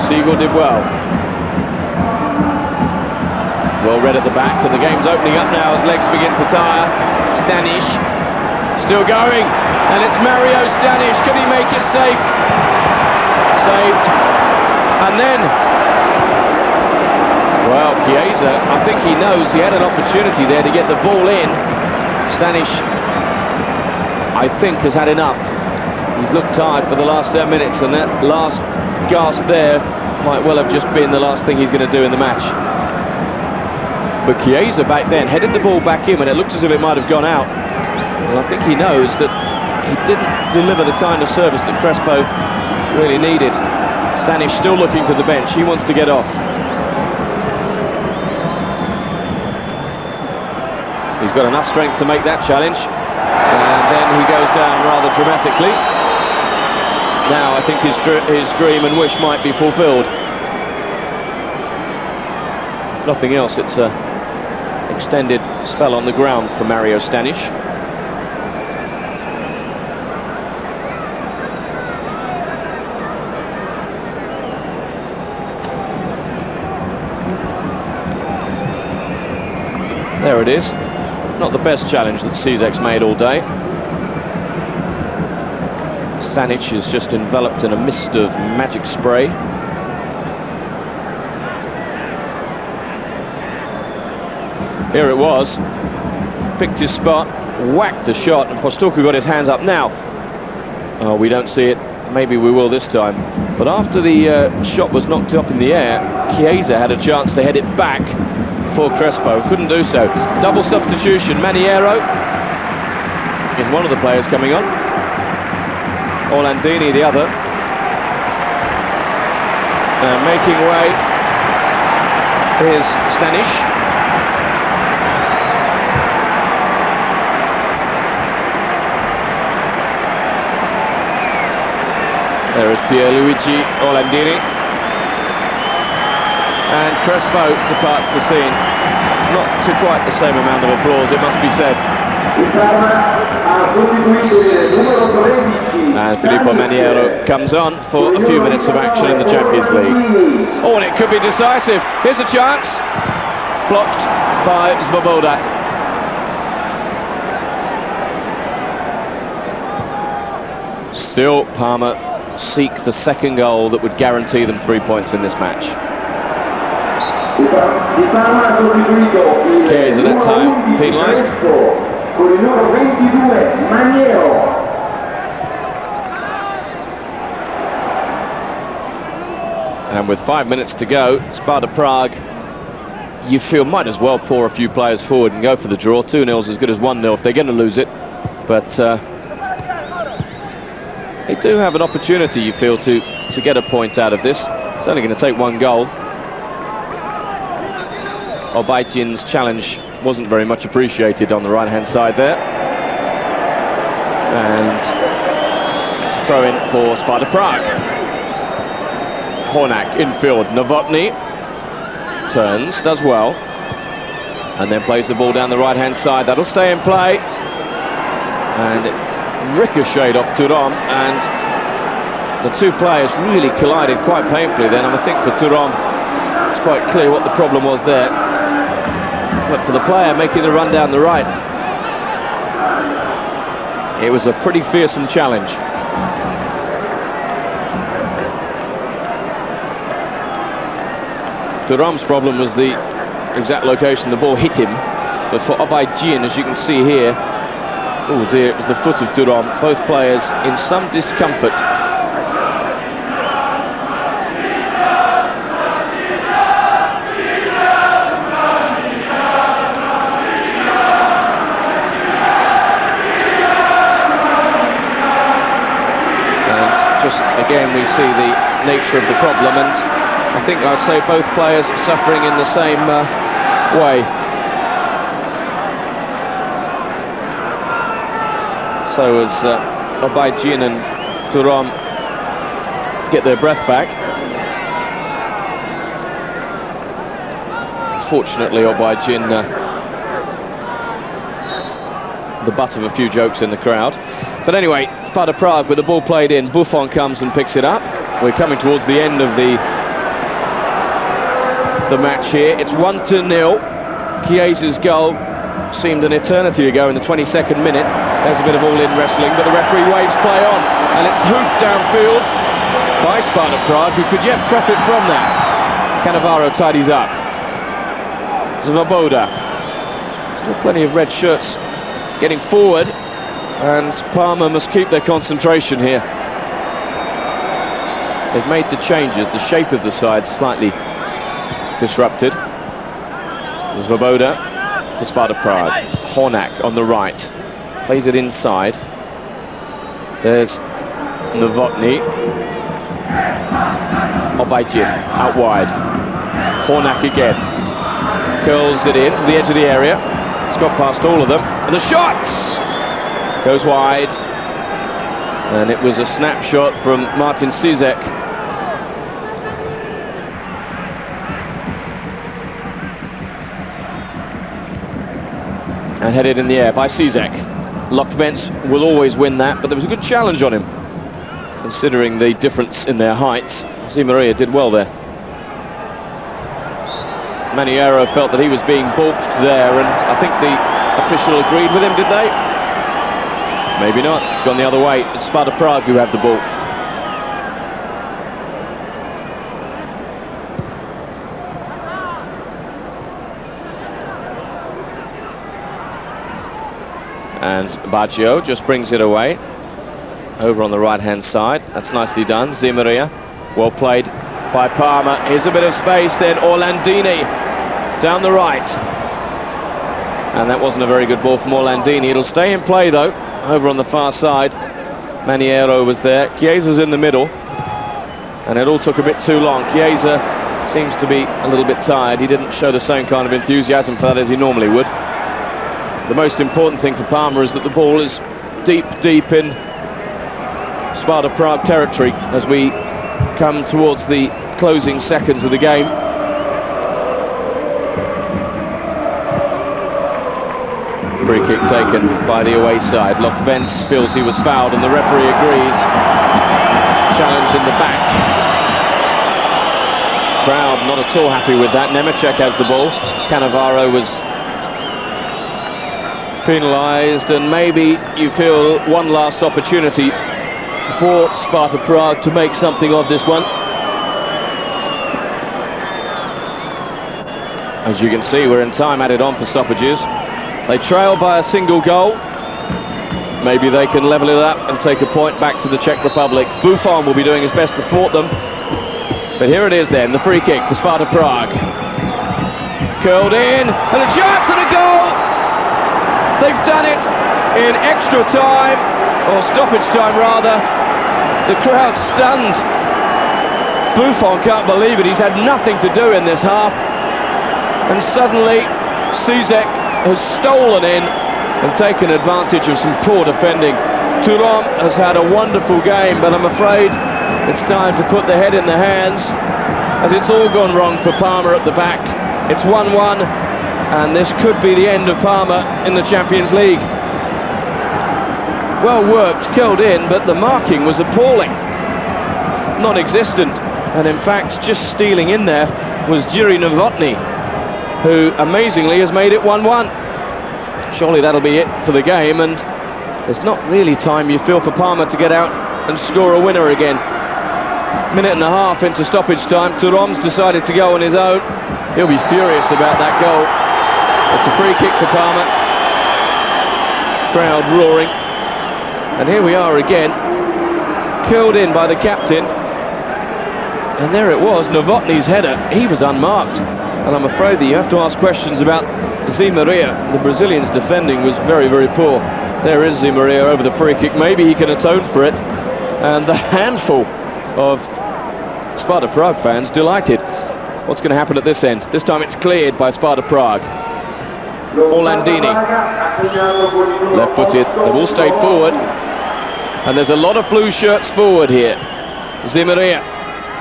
[SPEAKER 1] Siegel did well. Well read at the back, and the game's opening up now as legs begin to tire. Stanish still going, and it's Mario Stanish. Can he make it safe? Saved. And then, well, Chiesa, I think he knows he had an opportunity there to get the ball in. Stanish, I think, has had enough. He's looked tired for the last 10 minutes, and that last gasp there might well have just been the last thing he's going to do in the match. But Chiesa back then headed the ball back in when it looked as if it might have gone out. Well, I think he knows that he didn't deliver the kind of service that Crespo really needed. Stanish still looking to the bench. He wants to get off. He's got enough strength to make that challenge. And then he goes down rather dramatically. Now I think his dream and wish might be fulfilled. Nothing else, it's an extended spell on the ground for Mario Stanish. There it is. Not the best challenge that Cizek's made all day. Stanic is just enveloped in a mist of magic spray. Here it was. Picked his spot, whacked the shot, and Postuku got his hands up now. Oh, we don't see it. Maybe we will this time. But after the shot was knocked up in the air, Chiesa had a chance to head it back for Crespo. Couldn't do so. Double substitution. Maniero is one of the players coming on. Orlandini the other. Making way is Stanish. There is Pierluigi Orlandini. And Crespo departs the scene. Not to quite the same amount of applause, it must be said. And Filippo Maniero comes on for a few minutes of action in the Champions League. Oh, and it could be decisive. Here's a chance. Blocked by Svoboda. Still, Parma seek the second goal that would guarantee them 3 points in this match. Chiesa that time penalised. And with 5 minutes to go, Sparta Prague, you feel might as well pour a few players forward and go for the draw. 2-0 is as good as 1-0 if they're going to lose it. But they do have an opportunity, you feel, to get a point out of this. It's only going to take one goal. Obaitin's challenge wasn't very much appreciated on the right-hand side there. And it's throw in for Sparta Prague. Hornak infield. Novotny turns, does well, and then plays the ball down the right-hand side. That'll stay in play. And it ricocheted off Thuram, and the two players really collided quite painfully then. And I think for Thuram, it's quite clear what the problem was there. But for the player making the run down the right, it was a pretty fearsome challenge. Thuram's problem was the exact location the ball hit him. But for Obaitin, as you can see here, oh dear, it was the foot of Thuram. Both players in some discomfort. Again, we see the nature of the problem, and I think I'd say both players suffering in the same way. So as Obaitin and Thuram get their breath back. Fortunately, Obajin, the butt of a few jokes in the crowd. But anyway, Sparta Prague with the ball played in. Buffon comes and picks it up. We're coming towards the end of the match here. It's 1-0. Chiesa's goal seemed an eternity ago in the 22nd minute. There's a bit of all-in wrestling, but the referee waves play on, and it's hoofed downfield by Sparta Prague, who could yet profit from that. Cannavaro tidies up. Svoboda. Still plenty of red shirts getting forward, and Parma must keep their concentration here. They've made the changes. The shape of the side slightly disrupted. Svoboda for Sparta Prague. Hornak on the right. Plays it inside. There's Novotny. Obajin out wide. Hornak again. Curls it in to the edge of the area. It's got past all of them. And the shots! Goes wide. And it was a snapshot from Martin Cizek. And headed in the air by Cizek. Lokvents will always win that, but there was a good challenge on him, considering the difference in their heights. Zimaria did well there. Maniero felt that he was being balked there, and I think the official agreed with him, did they? Maybe not. It's gone the other way. It's Sparta Prague who have the ball. And Baggio just brings it away over on the right hand side. That's nicely done. Zimaria, well played by Parma. Here's a bit of space then. Orlandini down the right, and that wasn't a very good ball from Orlandini. It'll stay in play though over on the far side. Maniero was there. Chiesa's in the middle, and it all took a bit too long. Chiesa seems to be a little bit tired. He didn't show the same kind of enthusiasm for that as he normally would. The most important thing for Parma is that the ball is deep in Sparta Prague territory as we come towards the closing seconds of the game. Free kick taken by the away side. Lokvents feels he was fouled and the referee agrees. Challenge in the back. Crowd not at all happy with that. Nemecek has the ball. Cannavaro was penalised, and maybe you feel one last opportunity for Sparta Prague to make something of this one. As you can see, we're in time added on for stoppages. They trail by a single goal. Maybe they can level it up and take a point back to the Czech Republic. Buffon will be doing his best to thwart them. But here it is then, the free kick for Sparta Prague. Curled in, and a chance and a goal! They've done it in extra time, or stoppage time rather. The crowd's stunned. Buffon can't believe it. He's had nothing to do in this half. And suddenly, Cizek has stolen in and taken advantage of some poor defending. Thuram has had a wonderful game, but I'm afraid it's time to put the head in the hands, as it's all gone wrong for Parma at the back. It's 1-1. And this could be the end of Parma in the Champions League. Well worked, curled in, but the marking was appalling. Non-existent. And in fact, just stealing in there was Jiri Novotny, who amazingly has made it 1-1. Surely that'll be it for the game, and there's not really time, you feel, for Parma to get out and score a winner again. Minute and a half into stoppage time. Thuram's decided to go on his own. He'll be furious about that goal. It's a free kick for Parma. Crowd roaring. And here we are again. Curled in by the captain. And there it was, Novotny's header. He was unmarked. And I'm afraid that you have to ask questions about Zimaria. The Brazilian's defending was very, very poor. There is Zimaria over the free kick. Maybe he can atone for it. And the handful of Sparta Prague fans delighted. What's going to happen at this end? This time it's cleared by Sparta Prague. Orlandini, left-footed. They've all stayed forward, and there's a lot of blue shirts forward here. Maria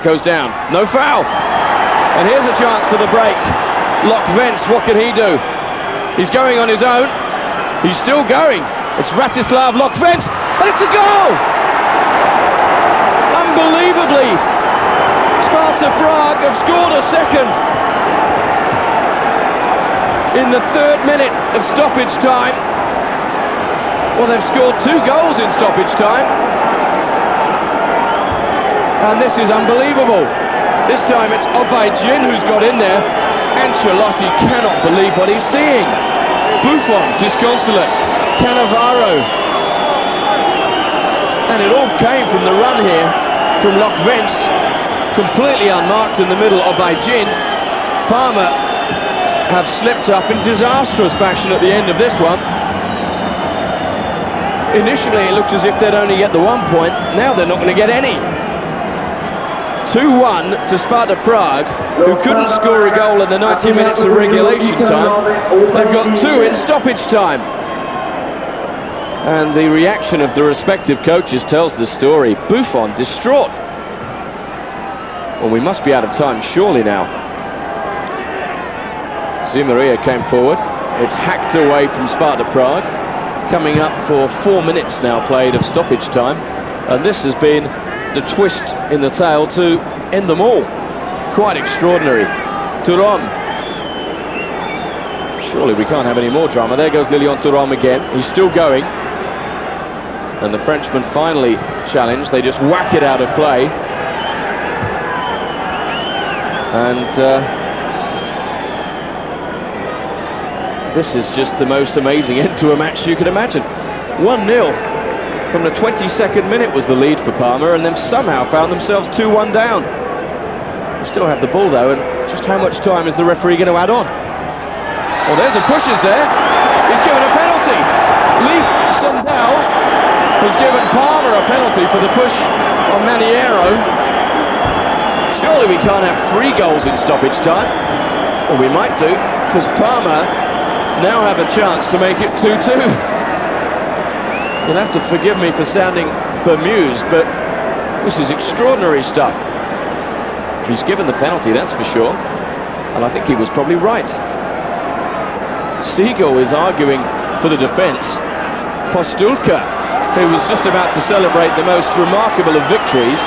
[SPEAKER 1] goes down, no foul. And here's a chance for the break. Lokvents, what can he do? He's going on his own. He's still going. It's Ratislav Lokvents, and it's a goal! Unbelievably, Sparta Prague have scored a second in the 3rd minute of stoppage time. Well, they've scored 2 goals in stoppage time. And this is unbelievable. This time it's Obaidjin who's got in there. Ancelotti cannot believe what he's seeing. Buffon, disconsolate. Cannavaro. And it all came from the run here from Lokvents. Completely unmarked in the middle of Obaidjin. Parma have slipped up in disastrous fashion at the end of this one. Initially it looked as if they'd only get the 1 point. Now they're not going to get any. 2-1 to Sparta Prague, who couldn't score a goal in the 90 minutes of regulation time. They've got 2 in stoppage time. And the reaction of the respective coaches tells the story. Buffon distraught. Well, we must be out of time surely now. Maria came forward. It's hacked away from Sparta Prague. Coming up for 4 minutes now played of stoppage time. And this has been the twist in the tail to end them all. Quite extraordinary. Thuram. Surely we can't have any more drama. There goes Lilian Thuram again. He's still going. And the Frenchman finally challenged. They just whack it out of play. And this is just the most amazing end to a match you can imagine. 1-0 from the 22nd minute was the lead for Parma, and then somehow found themselves 2-1 down. They still have the ball though, and just how much time is the referee going to add on? Well, there's a pushes there. He's given a penalty. Leif Sundal has given Parma a penalty for the push on Maniero. Surely we can't have 3 goals in stoppage time. Well, we might do, because Parma now have a chance to make it 2-2. You'll have to forgive me for sounding bemused, but this is extraordinary stuff. He's given the penalty, that's for sure, and I think he was probably right. Siegel is arguing for the defence. Postulka, who was just about to celebrate the most remarkable of victories,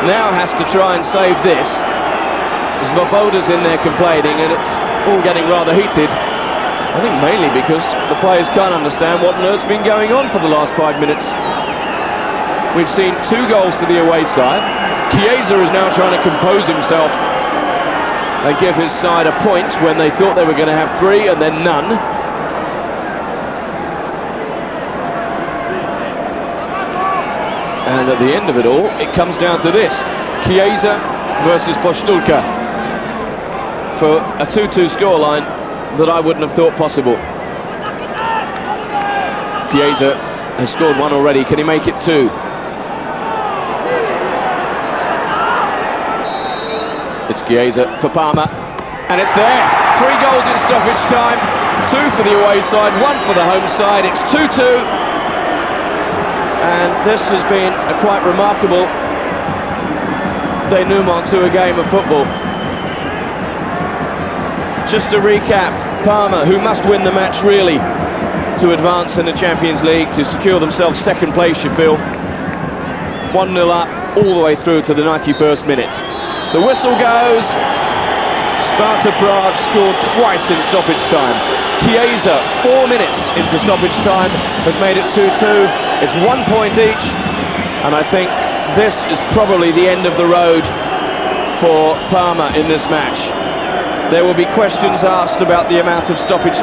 [SPEAKER 1] now has to try and save this. Svoboda's in there complaining, and it's all getting rather heated. I think mainly because the players can't understand what on earth's been going on for the last 5 minutes. We've seen 2 goals to the away side. Chiesa is now trying to compose himself and give his side a point when they thought they were going to have 3 and then none. And at the end of it all, it comes down to this. Chiesa versus Postulka for a 2-2 scoreline that I wouldn't have thought possible. Chiesa has scored 1 already. Can he make it 2? It's Chiesa for Parma, and it's there. 3 goals in stoppage time. 2 for the away side, 1 for the home side. It's 2-2, and this has been a quite remarkable denouement to a game of football. Just to recap, Parma, who must win the match really to advance in the Champions League, to secure themselves 2nd place, you feel. 1-0 up all the way through to the 91st minute. The whistle goes. Sparta Prague scored twice in stoppage time. Chiesa, 4 minutes into stoppage time, has made it 2-2. It's 1 point each, and I think this is probably the end of the road for Parma in this match. There will be questions asked about the amount of stoppage